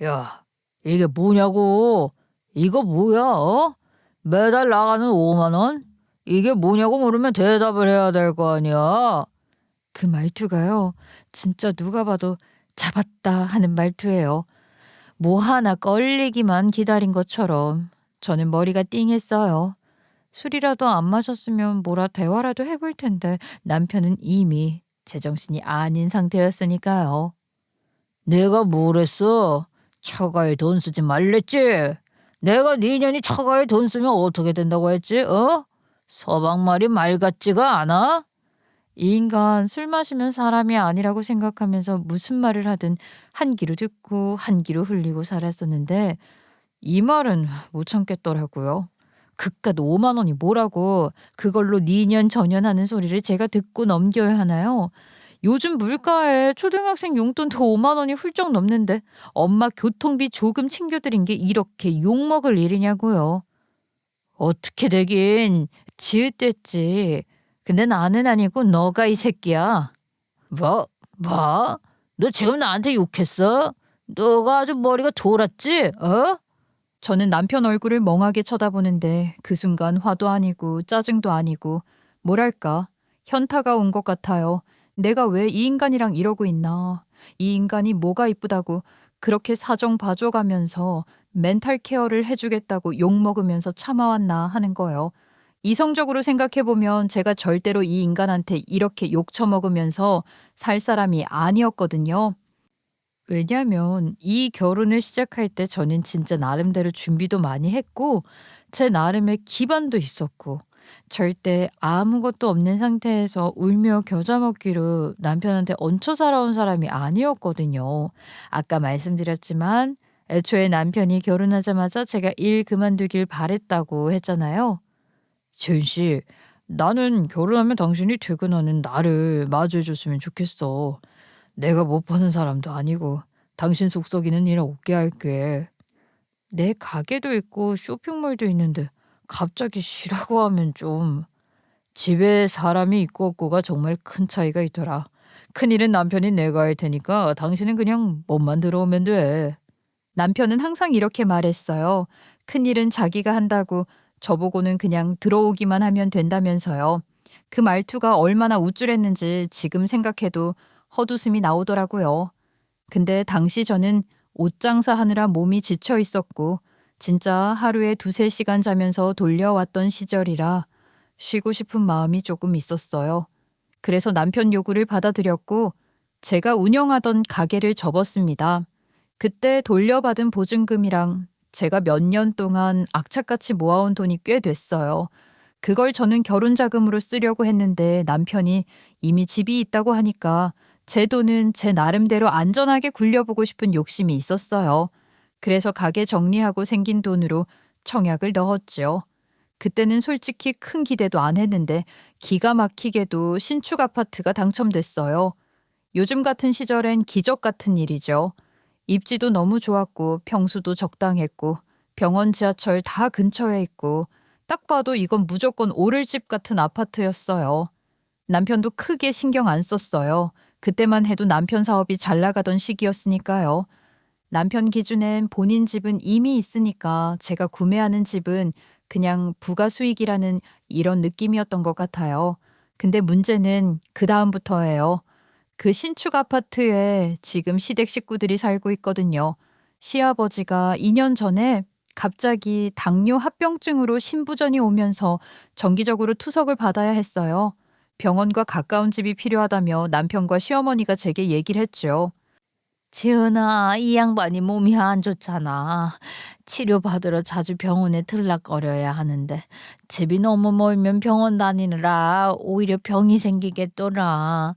야, 이게 뭐냐고. 이거 뭐야, 어? 매달 나가는 5만 원? 이게 뭐냐고 물으면 대답을 해야 될 거 아니야. 그 말투가요. 진짜 누가 봐도 잡았다 하는 말투예요. 뭐 하나 걸리기만 기다린 것처럼 저는 머리가 띵했어요. 술이라도 안 마셨으면 뭐라 대화라도 해볼 텐데 남편은 이미 제정신이 아닌 상태였으니까요. 내가 뭘 했어? 처가에 돈 쓰지 말랬지? 내가 네 년이 처가에 돈 쓰면 어떻게 된다고 했지? 어? 서방 말이 말 같지가 않아? 이 인간 술 마시면 사람이 아니라고 생각하면서 무슨 말을 하든 한 귀로 듣고 한 귀로 흘리고 살았었는데 이 말은 못 참겠더라고요. 그깟 5만 원이 뭐라고 그걸로 니년 전연하는 소리를 제가 듣고 넘겨야 하나요? 요즘 물가에 초등학생 용돈도 5만 원이 훌쩍 넘는데 엄마 교통비 조금 챙겨드린 게 이렇게 욕먹을 일이냐고요. 어떻게 되긴 지읒됐지. 근데 나는 아니고 너가 이 새끼야. 뭐? 뭐? 너 지금 나한테 욕했어? 너가 아주 머리가 돌았지? 어? 저는 남편 얼굴을 멍하게 쳐다보는데 그 순간 화도 아니고 짜증도 아니고 뭐랄까 현타가 온 것 같아요. 내가 왜 이 인간이랑 이러고 있나. 이 인간이 뭐가 이쁘다고 그렇게 사정 봐줘가면서 멘탈 케어를 해주겠다고 욕먹으면서 참아왔나 하는 거예요. 이성적으로 생각해보면 제가 절대로 이 인간한테 이렇게 욕 처먹으면서 살 사람이 아니었거든요. 왜냐면 이 결혼을 시작할 때 저는 진짜 나름대로 준비도 많이 했고 제 나름의 기반도 있었고 절대 아무것도 없는 상태에서 울며 겨자 먹기로 남편한테 얹혀 살아온 사람이 아니었거든요. 아까 말씀드렸지만 애초에 남편이 결혼하자마자 제가 일 그만두길 바랬다고 했잖아요. 재윤 씨, 나는 결혼하면 당신이 퇴근하는 나를 마주해줬으면 좋겠어. 내가 못 버는 사람도 아니고 당신 속 썩이는 일 없게 할게. 내 가게도 있고 쇼핑몰도 있는데 갑자기 쉬라고 하면 좀. 집에 사람이 있고 없고가 정말 큰 차이가 있더라. 큰일은 남편이 내가 할 테니까 당신은 그냥 몸만 들어오면 돼. 남편은 항상 이렇게 말했어요. 큰일은 자기가 한다고 저보고는 그냥 들어오기만 하면 된다면서요. 그 말투가 얼마나 우쭐했는지 지금 생각해도 헛웃음이 나오더라고요. 근데 당시 저는 옷 장사하느라 몸이 지쳐 있었고 진짜 하루에 2~3시간 자면서 돌려왔던 시절이라 쉬고 싶은 마음이 조금 있었어요. 그래서 남편 요구를 받아들였고 제가 운영하던 가게를 접었습니다. 그때 돌려받은 보증금이랑 제가 몇 년 동안 악착같이 모아온 돈이 꽤 됐어요. 그걸 저는 결혼 자금으로 쓰려고 했는데 남편이 이미 집이 있다고 하니까 제 돈은 제 나름대로 안전하게 굴려보고 싶은 욕심이 있었어요. 그래서 가게 정리하고 생긴 돈으로 청약을 넣었죠. 그때는 솔직히 큰 기대도 안 했는데 기가 막히게도 신축 아파트가 당첨됐어요. 요즘 같은 시절엔 기적 같은 일이죠. 입지도 너무 좋았고 평수도 적당했고 병원 지하철 다 근처에 있고 딱 봐도 이건 무조건 오를 집 같은 아파트였어요. 남편도 크게 신경 안 썼어요. 그때만 해도 남편 사업이 잘 나가던 시기였으니까요. 남편 기준엔 본인 집은 이미 있으니까 제가 구매하는 집은 그냥 부가 수익이라는 이런 느낌이었던 것 같아요. 근데 문제는 그 다음부터예요. 그 신축 아파트에 지금 시댁 식구들이 살고 있거든요. 시아버지가 2년 전에 갑자기 당뇨 합병증으로 신부전이 오면서 정기적으로 투석을 받아야 했어요. 병원과 가까운 집이 필요하다며 남편과 시어머니가 제게 얘기를 했죠. 지은아, 이 양반이 몸이 안 좋잖아. 치료받으러 자주 병원에 들락거려야 하는데 집이 너무 멀면 병원 다니느라 오히려 병이 생기겠더라.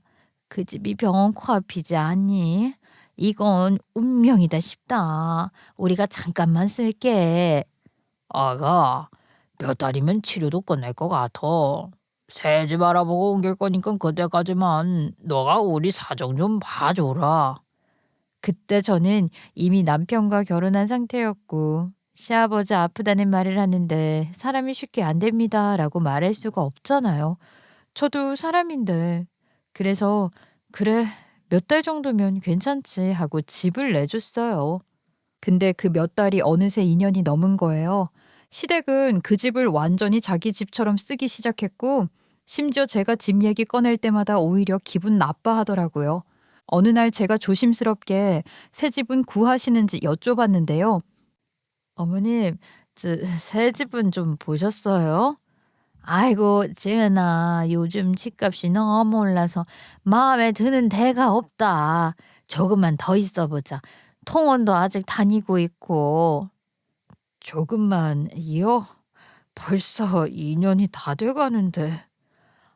그 집이 병원 코앞이지 않니? 이건 운명이다 싶다. 우리가 잠깐만 쓸게. 아가, 몇 달이면 치료도 끝날 것 같아. 새 집 알아보고 옮길 거니까 그때까지만 너가 우리 사정 좀 봐줘라. 그때 저는 이미 남편과 결혼한 상태였고 시아버지 아프다는 말을 하는데 사람이 쉽게 안 됩니다라고 말할 수가 없잖아요. 저도 사람인데. 그래서 그래, 몇 달 정도면 괜찮지 하고 집을 내줬어요. 근데 그 몇 달이 어느새 2년이 넘은 거예요. 시댁은 그 집을 완전히 자기 집처럼 쓰기 시작했고 심지어 제가 집 얘기 꺼낼 때마다 오히려 기분 나빠하더라고요. 어느 날 제가 조심스럽게 새 집은 구하시는지 여쭤봤는데요. 어머님, 새 집은 좀 보셨어요? 아이고, 지은아, 요즘 집값이 너무 올라서 마음에 드는 데가 없다. 조금만 더 있어보자. 통원도 아직 다니고 있고. 조금만이요? 벌써 2년이 다 돼가는데.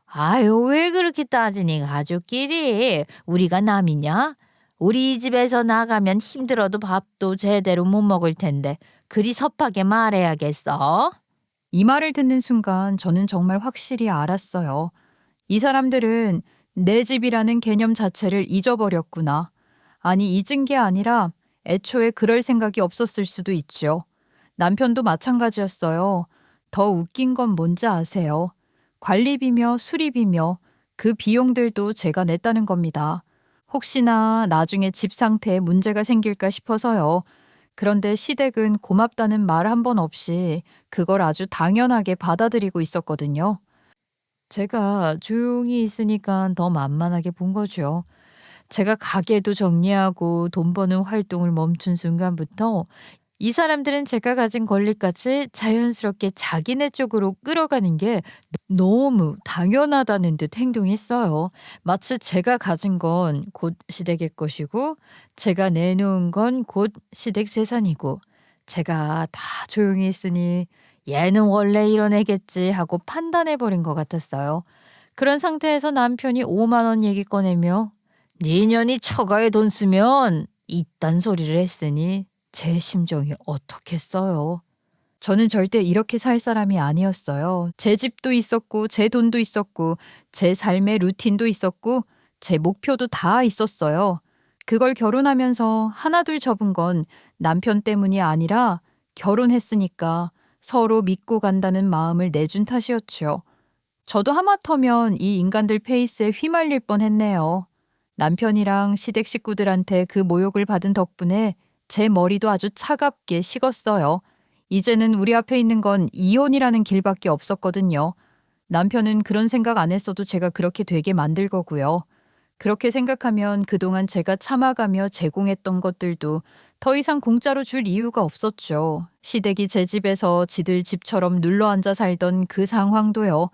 아유, 왜 그렇게 따지니, 가족끼리. 우리가 남이냐? 우리 집에서 나가면 힘들어도 밥도 제대로 못 먹을 텐데 그리 섭하게 말해야겠어? 이 말을 듣는 순간 저는 정말 확실히 알았어요. 이 사람들은 내 집이라는 개념 자체를 잊어버렸구나. 아니, 잊은 게 아니라 애초에 그럴 생각이 없었을 수도 있죠. 남편도 마찬가지였어요. 더 웃긴 건 뭔지 아세요? 관리비며 수리비며 그 비용들도 제가 냈다는 겁니다. 혹시나 나중에 집 상태에 문제가 생길까 싶어서요. 그런데 시댁은 고맙다는 말 한 번 없이 그걸 아주 당연하게 받아들이고 있었거든요. 제가 조용히 있으니까 더 만만하게 본 거죠. 제가 가게도 정리하고 돈 버는 활동을 멈춘 순간부터 이 사람들은 제가 가진 권리까지 자연스럽게 자기네 쪽으로 끌어가는 게 너무 당연하다는 듯 행동했어요. 마치 제가 가진 건 곧 시댁의 것이고 제가 내놓은 건 곧 시댁 재산이고 제가 다 조용히 있으니 얘는 원래 이런 애겠지 하고 판단해버린 것 같았어요. 그런 상태에서 남편이 5만 원 얘기 꺼내며 네 년이 처가에 돈 쓰면 이딴 소리를 했으니 제 심정이 어떻겠어요. 저는 절대 이렇게 살 사람이 아니었어요. 제 집도 있었고 제 돈도 있었고 제 삶의 루틴도 있었고 제 목표도 다 있었어요. 그걸 결혼하면서 하나둘 접은 건 남편 때문이 아니라 결혼했으니까 서로 믿고 간다는 마음을 내준 탓이었죠. 저도 하마터면 이 인간들 페이스에 휘말릴 뻔했네요. 남편이랑 시댁 식구들한테 그 모욕을 받은 덕분에 제 머리도 아주 차갑게 식었어요. 이제는 우리 앞에 있는 건 이혼이라는 길밖에 없었거든요. 남편은 그런 생각 안 했어도 제가 그렇게 되게 만들 거고요. 그렇게 생각하면 그동안 제가 참아가며 제공했던 것들도 더 이상 공짜로 줄 이유가 없었죠. 시댁이 제 집에서 지들 집처럼 눌러앉아 살던 그 상황도요.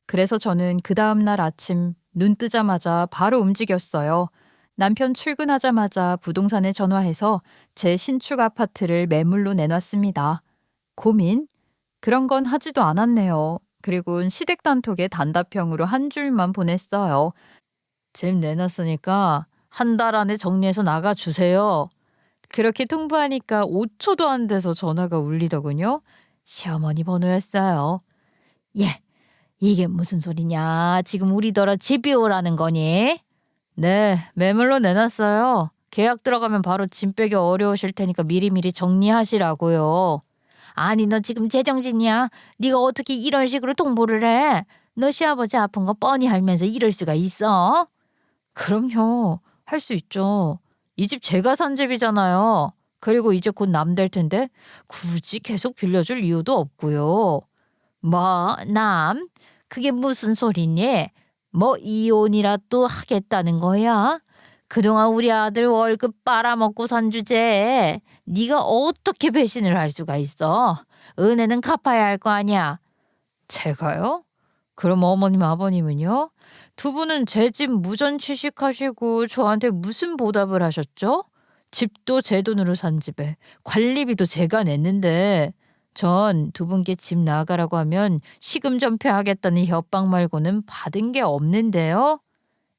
그래서 저는 그 다음날 아침 눈 뜨자마자 바로 움직였어요. 남편 출근하자마자 부동산에 전화해서 제 신축 아파트를 매물로 내놨습니다. 고민? 그런 건 하지도 않았네요. 그리고 시댁 단톡에 단답형으로 한 줄만 보냈어요. 집 내놨으니까 한 달 안에 정리해서 나가주세요. 그렇게 통보하니까 5초도 안 돼서 전화가 울리더군요. 시어머니 번호였어요. 예, 이게 무슨 소리냐? 지금 우리더러 집이 오라는 거니? 네, 매물로 내놨어요. 계약 들어가면 바로 짐 빼기 어려우실 테니까 미리미리 정리하시라고요. 아니, 너 지금 제정신이야? 네가 어떻게 이런 식으로 통보를 해? 너 시아버지 아픈 거 뻔히 알면서 이럴 수가 있어? 그럼요. 할 수 있죠. 이 집 제가 산 집이잖아요. 그리고 이제 곧 남 될 텐데 굳이 계속 빌려줄 이유도 없고요. 뭐, 남? 그게 무슨 소리니? 뭐 이혼이라 또 하겠다는 거야? 그동안 우리 아들 월급 빨아먹고 산 주제에 네가 어떻게 배신을 할 수가 있어? 은혜는 갚아야 할 거 아니야. 제가요? 그럼 어머님 아버님은요? 두 분은 제 집 무전 취식하시고 저한테 무슨 보답을 하셨죠? 집도 제 돈으로 산 집에 관리비도 제가 냈는데 전 두 분께 집 나가라고 하면 시금 전폐하겠다는 협박 말고는 받은 게 없는데요.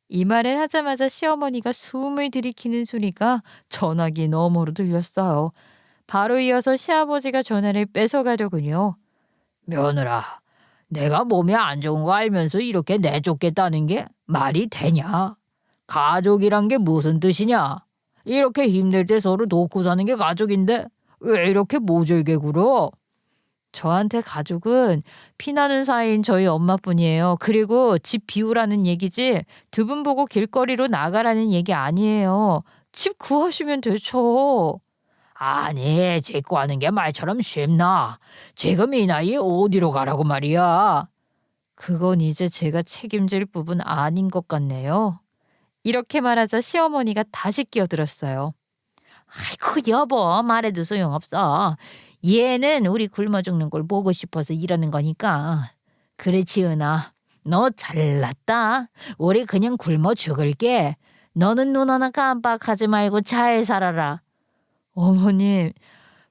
이 말을 하자마자 시어머니가 숨을 들이키는 소리가 전화기 너머로 들렸어요. 바로 이어서 시아버지가 전화를 뺏어가더군요. 며느라, 내가 몸이 안 좋은 거 알면서 이렇게 내쫓겠다는 게 말이 되냐? 가족이란 게 무슨 뜻이냐? 이렇게 힘들 때 서로 돕고 사는 게 가족인데 왜 이렇게 모질게 굴어? 저한테 가족은 피나는 사이인 저희 엄마뿐이에요. 그리고 집 비우라는 얘기지 두 분 보고 길거리로 나가라는 얘기 아니에요. 집 구하시면 되죠. 아니, 집 구하는 게 말처럼 쉽나? 지금 이 나이에 어디로 가라고 말이야? 그건 이제 제가 책임질 부분 아닌 것 같네요. 이렇게 말하자 시어머니가 다시 끼어들었어요. 아이고 여보, 말해도 소용없어. 얘는 우리 굶어 죽는 걸 보고 싶어서 이러는 거니까. 그래 지은아, 너 잘났다. 우리 그냥 굶어 죽을게. 너는 눈 하나 깜빡하지 말고 잘 살아라. 어머님,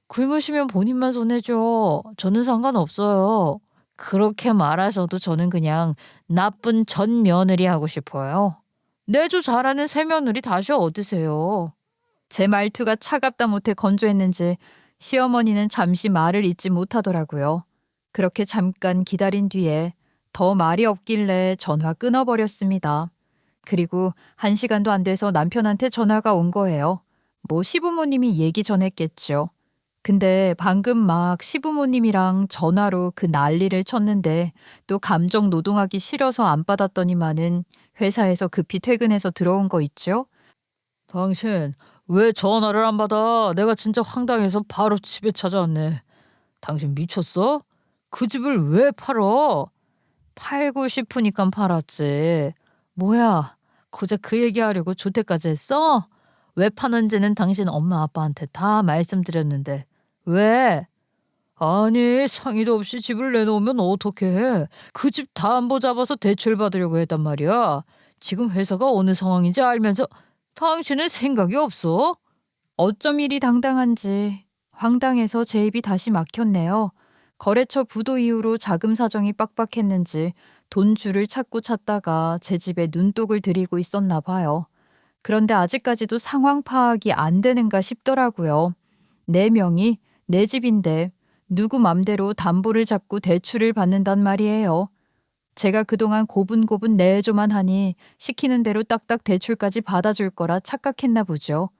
굶으시면 본인만 손해죠. 저는 상관없어요. 그렇게 말하셔도 저는 그냥 나쁜 전 며느리 하고 싶어요. 내조 잘하는 새 며느리 다시 얻으세요. 제 말투가 차갑다 못해 건조했는지 시어머니는 잠시 말을 잇지 못하더라고요. 그렇게 잠깐 기다린 뒤에 더 말이 없길래 전화 끊어버렸습니다. 그리고 1시간도 안 돼서 남편한테 전화가 온 거예요. 뭐 시부모님이 얘기 전했겠죠. 근데 방금 막 시부모님이랑 전화로 그 난리를 쳤는데 또 감정 노동하기 싫어서 안 받았더니만은 회사에서 급히 퇴근해서 들어온 거 있죠? 당신 왜 전화를 안 받아? 내가 진짜 황당해서 바로 집에 찾아왔네. 당신 미쳤어? 그 집을 왜 팔어? 팔고 싶으니까 팔았지. 뭐야, 고작 그 얘기하려고 조퇴까지 했어? 왜 파는지는 당신 엄마 아빠한테 다 말씀드렸는데 왜? 아니, 상의도 없이 집을 내놓으면 어떡해. 그 집 담보 잡아서 대출 받으려고 했단 말이야. 지금 회사가 어느 상황인지 알면서 당신은 생각이 없어? 어쩜 이리 당당한지 황당해서 제 입이 다시 막혔네요. 거래처 부도 이후로 자금 사정이 빡빡했는지 돈줄을 찾고 찾다가 제 집에 눈독을 들이고 있었나 봐요. 그런데 아직까지도 상황 파악이 안 되는가 싶더라고요. 내 명의, 내 집인데 누구 맘대로 담보를 잡고 대출을 받는단 말이에요. 제가 그동안 고분고분 내줘만 하니 시키는 대로 딱딱 대출까지 받아줄 거라 착각했나 보죠.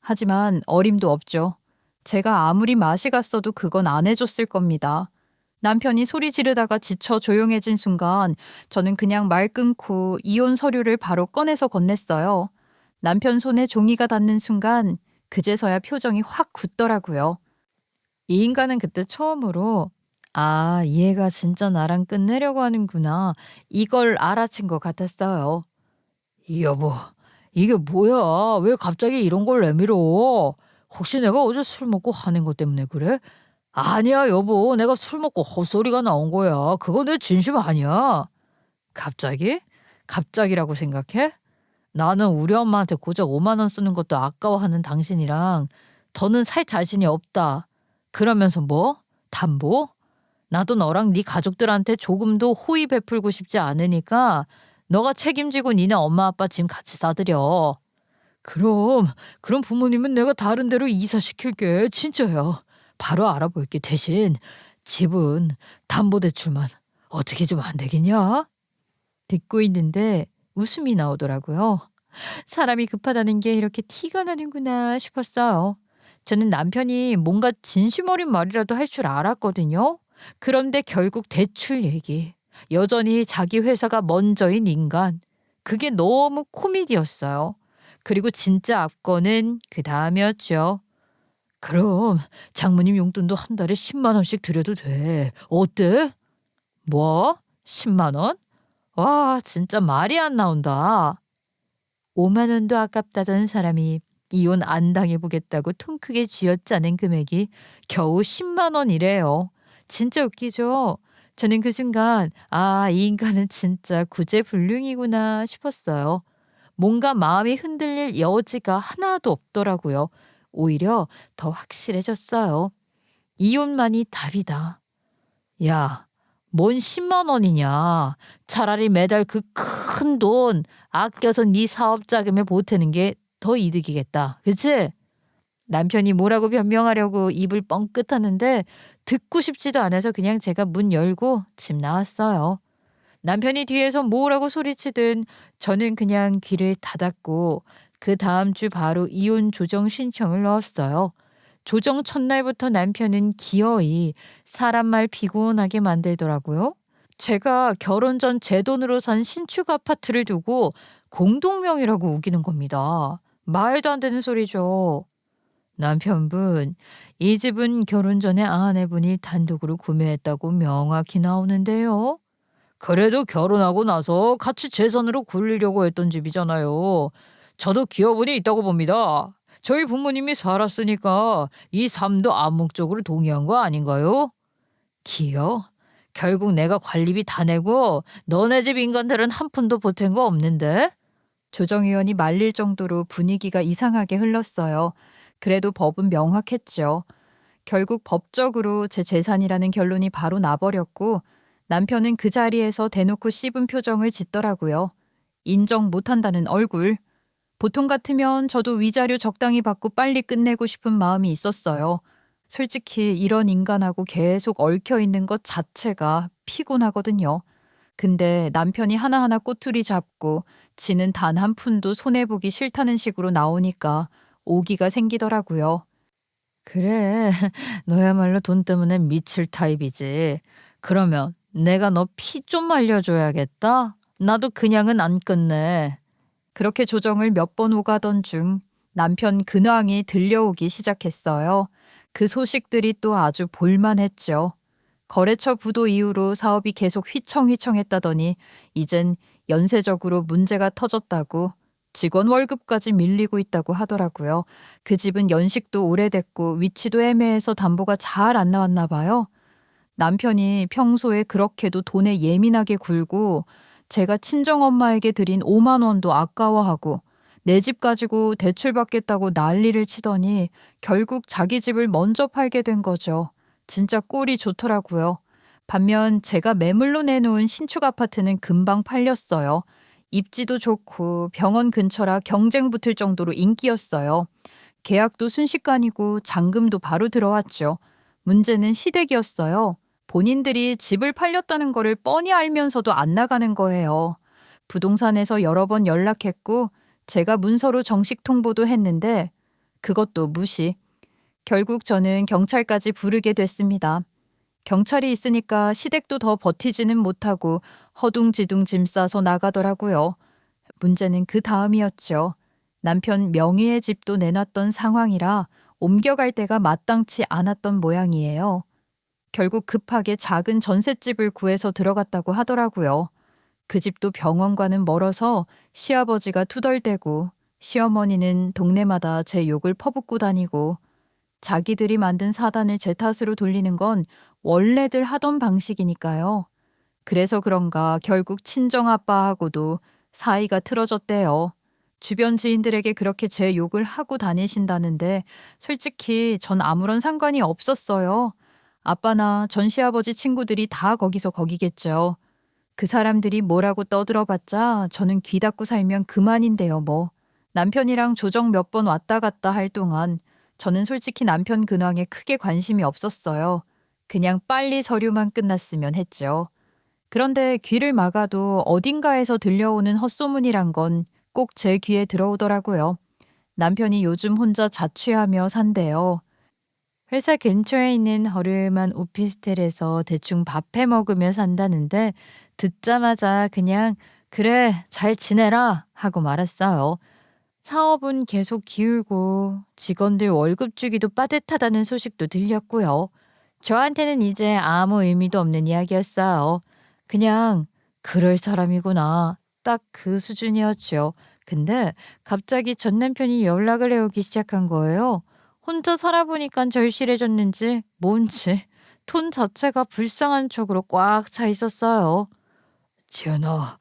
하지만 어림도 없죠. 제가 아무리 맛이 갔어도 그건 안 해줬을 겁니다. 남편이 소리 지르다가 지쳐 조용해진 순간 저는 그냥 말 끊고 이혼 서류를 바로 꺼내서 건넸어요. 남편 손에 종이가 닿는 순간 그제서야 표정이 확 굳더라고요. 이 인간은 그때 처음으로 아, 얘가 진짜 나랑 끝내려고 하는구나. 이걸 알아챈 것 같았어요. 여보, 이게 뭐야? 왜 갑자기 이런 걸 내밀어? 혹시 내가 어제 술 먹고 화낸 것 때문에 그래? 아니야, 여보. 내가 술 먹고 헛소리가 나온 거야. 그거 내 진심 아니야. 갑자기? 갑자기라고 생각해? 나는 우리 엄마한테 고작 5만 원 쓰는 것도 아까워하는 당신이랑 더는 살 자신이 없다. 그러면서 뭐? 담보? 나도 너랑 네 가족들한테 조금도 호의 베풀고 싶지 않으니까 너가 책임지고 니네 엄마 아빠 짐 같이 싸드려. 그럼 부모님은 내가 다른 데로 이사시킬게. 진짜야. 바로 알아볼게. 대신 집은 담보대출만 어떻게 좀 안 되겠냐? 듣고 있는데 웃음이 나오더라고요. 사람이 급하다는 게 이렇게 티가 나는구나 싶었어요. 저는 남편이 뭔가 진심 어린 말이라도 할 줄 알았거든요. 그런데 결국 대출 얘기. 여전히 자기 회사가 먼저인 인간. 그게 너무 코미디였어요. 그리고 진짜 압권은 그 다음이었죠. 그럼 장모님 용돈도 한 달에 10만 원씩 드려도 돼. 어때? 뭐? 10만 원? 와, 진짜 말이 안 나온다. 5만 원도 아깝다던 사람이 이혼 안 당해보겠다고 통 크게 쥐어짜는 금액이 겨우 10만 원이래요. 진짜 웃기죠? 저는 그 순간 아, 이 인간은 진짜 구제불능이구나 싶었어요. 뭔가 마음이 흔들릴 여지가 하나도 없더라고요. 오히려 더 확실해졌어요. 이혼만이 답이다. 야, 뭔 10만 원이냐. 차라리 매달 그 큰 돈 아껴서 네 사업 자금에 보태는 게 더 이득이겠다. 그치? 남편이 뭐라고 변명하려고 입을 뻥끗하는데 듣고 싶지도 않아서 그냥 제가 문 열고 집 나왔어요. 남편이 뒤에서 뭐라고 소리치든 저는 그냥 귀를 닫았고 그 다음 주 바로 이혼 조정 신청을 넣었어요. 조정 첫날부터 남편은 기어이 사람 말 피곤하게 만들더라고요. 제가 결혼 전 제 돈으로 산 신축 아파트를 두고 공동명의라고 우기는 겁니다. 말도 안 되는 소리죠. 남편분, 이 집은 결혼 전에 아내분이 단독으로 구매했다고 명확히 나오는데요. 그래도 결혼하고 나서 같이 재산으로 굴리려고 했던 집이잖아요. 저도 기여분이 있다고 봅니다. 저희 부모님이 살았으니까 이 삶도 암묵적으로 동의한 거 아닌가요? 기여? 결국 내가 관리비 다 내고 너네 집 인간들은 한 푼도 보탠 거 없는데? 조정위원이 말릴 정도로 분위기가 이상하게 흘렀어요. 그래도 법은 명확했죠. 결국 법적으로 제 재산이라는 결론이 바로 나버렸고 남편은 그 자리에서 대놓고 씹은 표정을 짓더라고요. 인정 못한다는 얼굴. 보통 같으면 저도 위자료 적당히 받고 빨리 끝내고 싶은 마음이 있었어요. 솔직히 이런 인간하고 계속 얽혀 있는 것 자체가 피곤하거든요. 근데 남편이 하나하나 꼬투리 잡고 지는 단 한 푼도 손해보기 싫다는 식으로 나오니까 오기가 생기더라고요. 그래, 너야말로 돈 때문에 미칠 타입이지. 그러면 내가 너 피 좀 알려줘야겠다. 나도 그냥은 안 끝내. 그렇게 조정을 몇 번 오가던 중 남편 근황이 들려오기 시작했어요. 그 소식들이 또 아주 볼만했죠. 거래처 부도 이후로 사업이 계속 휘청휘청했다더니 이젠 연쇄적으로 문제가 터졌다고 직원 월급까지 밀리고 있다고 하더라고요. 그 집은 연식도 오래됐고 위치도 애매해서 담보가 잘 안 나왔나 봐요. 남편이 평소에 그렇게도 돈에 예민하게 굴고 제가 친정엄마에게 드린 5만 원도 아까워하고 내 집 가지고 대출받겠다고 난리를 치더니 결국 자기 집을 먼저 팔게 된 거죠. 진짜 꼴이 좋더라고요. 반면 제가 매물로 내놓은 신축 아파트는 금방 팔렸어요. 입지도 좋고 병원 근처라 경쟁 붙을 정도로 인기였어요. 계약도 순식간이고 잔금도 바로 들어왔죠. 문제는 시댁이었어요. 본인들이 집을 팔렸다는 거를 뻔히 알면서도 안 나가는 거예요. 부동산에서 여러 번 연락했고 제가 문서로 정식 통보도 했는데 그것도 무시. 결국 저는 경찰까지 부르게 됐습니다. 경찰이 있으니까 시댁도 더 버티지는 못하고 허둥지둥 짐 싸서 나가더라고요. 문제는 그 다음이었죠. 남편 명의의 집도 내놨던 상황이라 옮겨갈 데가 마땅치 않았던 모양이에요. 결국 급하게 작은 전셋집을 구해서 들어갔다고 하더라고요. 그 집도 병원과는 멀어서 시아버지가 투덜대고 시어머니는 동네마다 제 욕을 퍼붓고 다니고 자기들이 만든 사단을 제 탓으로 돌리는 건 원래들 하던 방식이니까요. 그래서 그런가 결국 친정아빠하고도 사이가 틀어졌대요. 주변 지인들에게 그렇게 제 욕을 하고 다니신다는데 솔직히 전 아무런 상관이 없었어요. 아빠나 전 시아버지 친구들이 다 거기서 거기겠죠. 그 사람들이 뭐라고 떠들어봤자 저는 귀 닫고 살면 그만인데요 뭐. 남편이랑 조정 몇 번 왔다 갔다 할 동안 저는 솔직히 남편 근황에 크게 관심이 없었어요. 그냥 빨리 서류만 끝났으면 했죠. 그런데 귀를 막아도 어딘가에서 들려오는 헛소문이란 건 꼭 제 귀에 들어오더라고요. 남편이 요즘 혼자 자취하며 산대요. 회사 근처에 있는 허름한 오피스텔에서 대충 밥해 먹으며 산다는데 듣자마자 그냥 그래 잘 지내라 하고 말았어요. 사업은 계속 기울고 직원들 월급 주기도 빠듯하다는 소식도 들렸고요. 저한테는 이제 아무 의미도 없는 이야기였어요. 그냥 그럴 사람이구나. 딱 그 수준이었죠. 근데 갑자기 전 남편이 연락을 해오기 시작한 거예요. 혼자 살아보니까 절실해졌는지 뭔지 톤 자체가 불쌍한 척으로 꽉 차 있었어요. 지연아,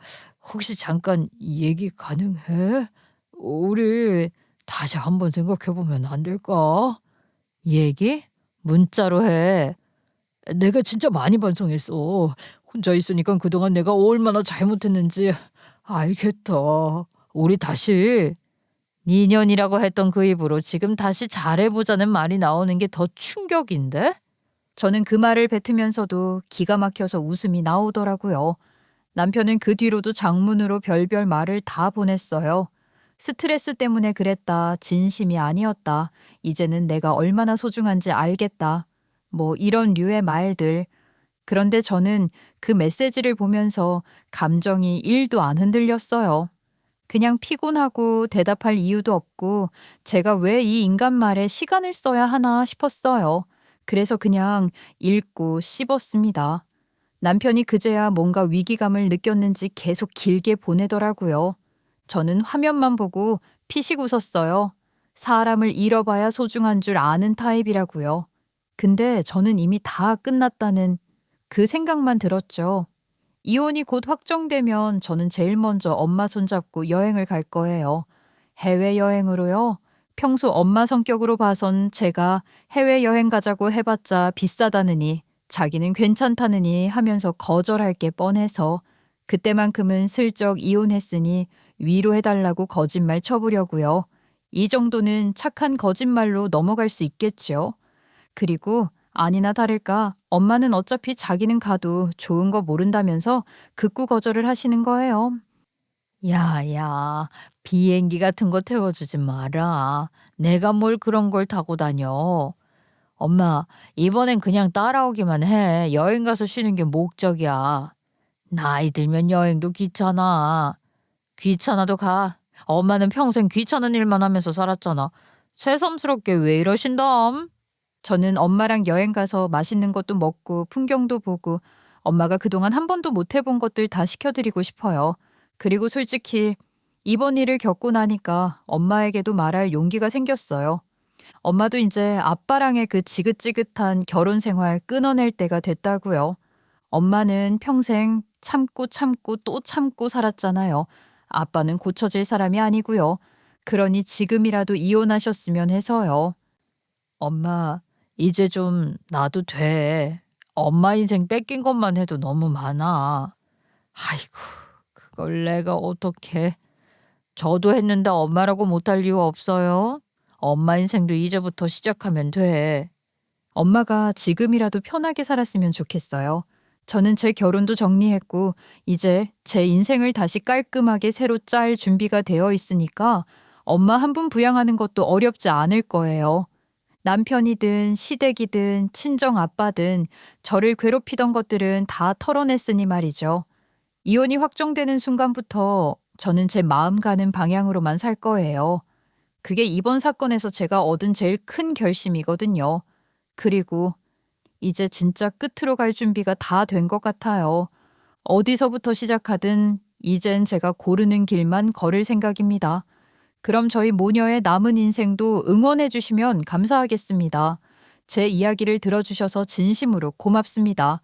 혹시 잠깐 얘기 가능해? 우리 다시 한번 생각해보면 안 될까? 얘기? 문자로 해. 내가 진짜 많이 반성했어. 혼자 있으니까 그동안 내가 얼마나 잘못했는지 알겠다. 우리 다시. 2년이라고 했던 그 입으로 지금 다시 잘해보자는 말이 나오는 게 더 충격인데? 저는 그 말을 뱉으면서도 기가 막혀서 웃음이 나오더라고요. 남편은 그 뒤로도 장문으로 별별 말을 다 보냈어요. 스트레스 때문에 그랬다. 진심이 아니었다. 이제는 내가 얼마나 소중한지 알겠다. 뭐 이런 류의 말들. 그런데 저는 그 메시지를 보면서 감정이 1도 안 흔들렸어요. 그냥 피곤하고 대답할 이유도 없고 제가 왜 이 인간 말에 시간을 써야 하나 싶었어요. 그래서 그냥 읽고 씹었습니다. 남편이 그제야 뭔가 위기감을 느꼈는지 계속 길게 보내더라고요. 저는 화면만 보고 피식 웃었어요. 사람을 잃어봐야 소중한 줄 아는 타입이라고요. 근데 저는 이미 다 끝났다는 그 생각만 들었죠. 이혼이 곧 확정되면 저는 제일 먼저 엄마 손잡고 여행을 갈 거예요. 해외여행으로요. 평소 엄마 성격으로 봐선 제가 해외여행 가자고 해봤자 비싸다느니 자기는 괜찮다느니 하면서 거절할 게 뻔해서 그때만큼은 슬쩍 이혼했으니 위로해달라고 거짓말 쳐보려고요. 이 정도는 착한 거짓말로 넘어갈 수 있겠죠. 그리고 아니나 다를까 엄마는 어차피 자기는 가도 좋은 거 모른다면서 극구 거절을 하시는 거예요. 야야, 비행기 같은 거 태워주지 마라. 내가 뭘 그런 걸 타고 다녀. 엄마, 이번엔 그냥 따라오기만 해. 여행 가서 쉬는 게 목적이야. 나이 들면 여행도 귀찮아. 귀찮아도 가. 엄마는 평생 귀찮은 일만 하면서 살았잖아. 새삼스럽게 왜 이러신담? 저는 엄마랑 여행 가서 맛있는 것도 먹고 풍경도 보고 엄마가 그동안 한 번도 못 해본 것들 다 시켜드리고 싶어요. 그리고 솔직히 이번 일을 겪고 나니까 엄마에게도 말할 용기가 생겼어요. 엄마도 이제 아빠랑의 그 지긋지긋한 결혼 생활 끊어낼 때가 됐다고요. 엄마는 평생 참고 참고 또 참고 살았잖아요. 아빠는 고쳐질 사람이 아니고요. 그러니 지금이라도 이혼하셨으면 해서요. 엄마, 이제 좀 놔도 돼. 엄마 인생 뺏긴 것만 해도 너무 많아. 아이고, 그걸 내가 어떻게. 저도 했는데 엄마라고 못할 이유 없어요. 엄마 인생도 이제부터 시작하면 돼. 엄마가 지금이라도 편하게 살았으면 좋겠어요. 저는 제 결혼도 정리했고 이제 제 인생을 다시 깔끔하게 새로 짤 준비가 되어 있으니까 엄마 한 분 부양하는 것도 어렵지 않을 거예요. 남편이든 시댁이든 친정 아빠든 저를 괴롭히던 것들은 다 털어냈으니 말이죠. 이혼이 확정되는 순간부터 저는 제 마음 가는 방향으로만 살 거예요. 그게 이번 사건에서 제가 얻은 제일 큰 결심이거든요. 그리고 이제 진짜 끝으로 갈 준비가 다 된 것 같아요. 어디서부터 시작하든 이젠 제가 고르는 길만 걸을 생각입니다. 그럼 저희 모녀의 남은 인생도 응원해 주시면 감사하겠습니다. 제 이야기를 들어주셔서 진심으로 고맙습니다.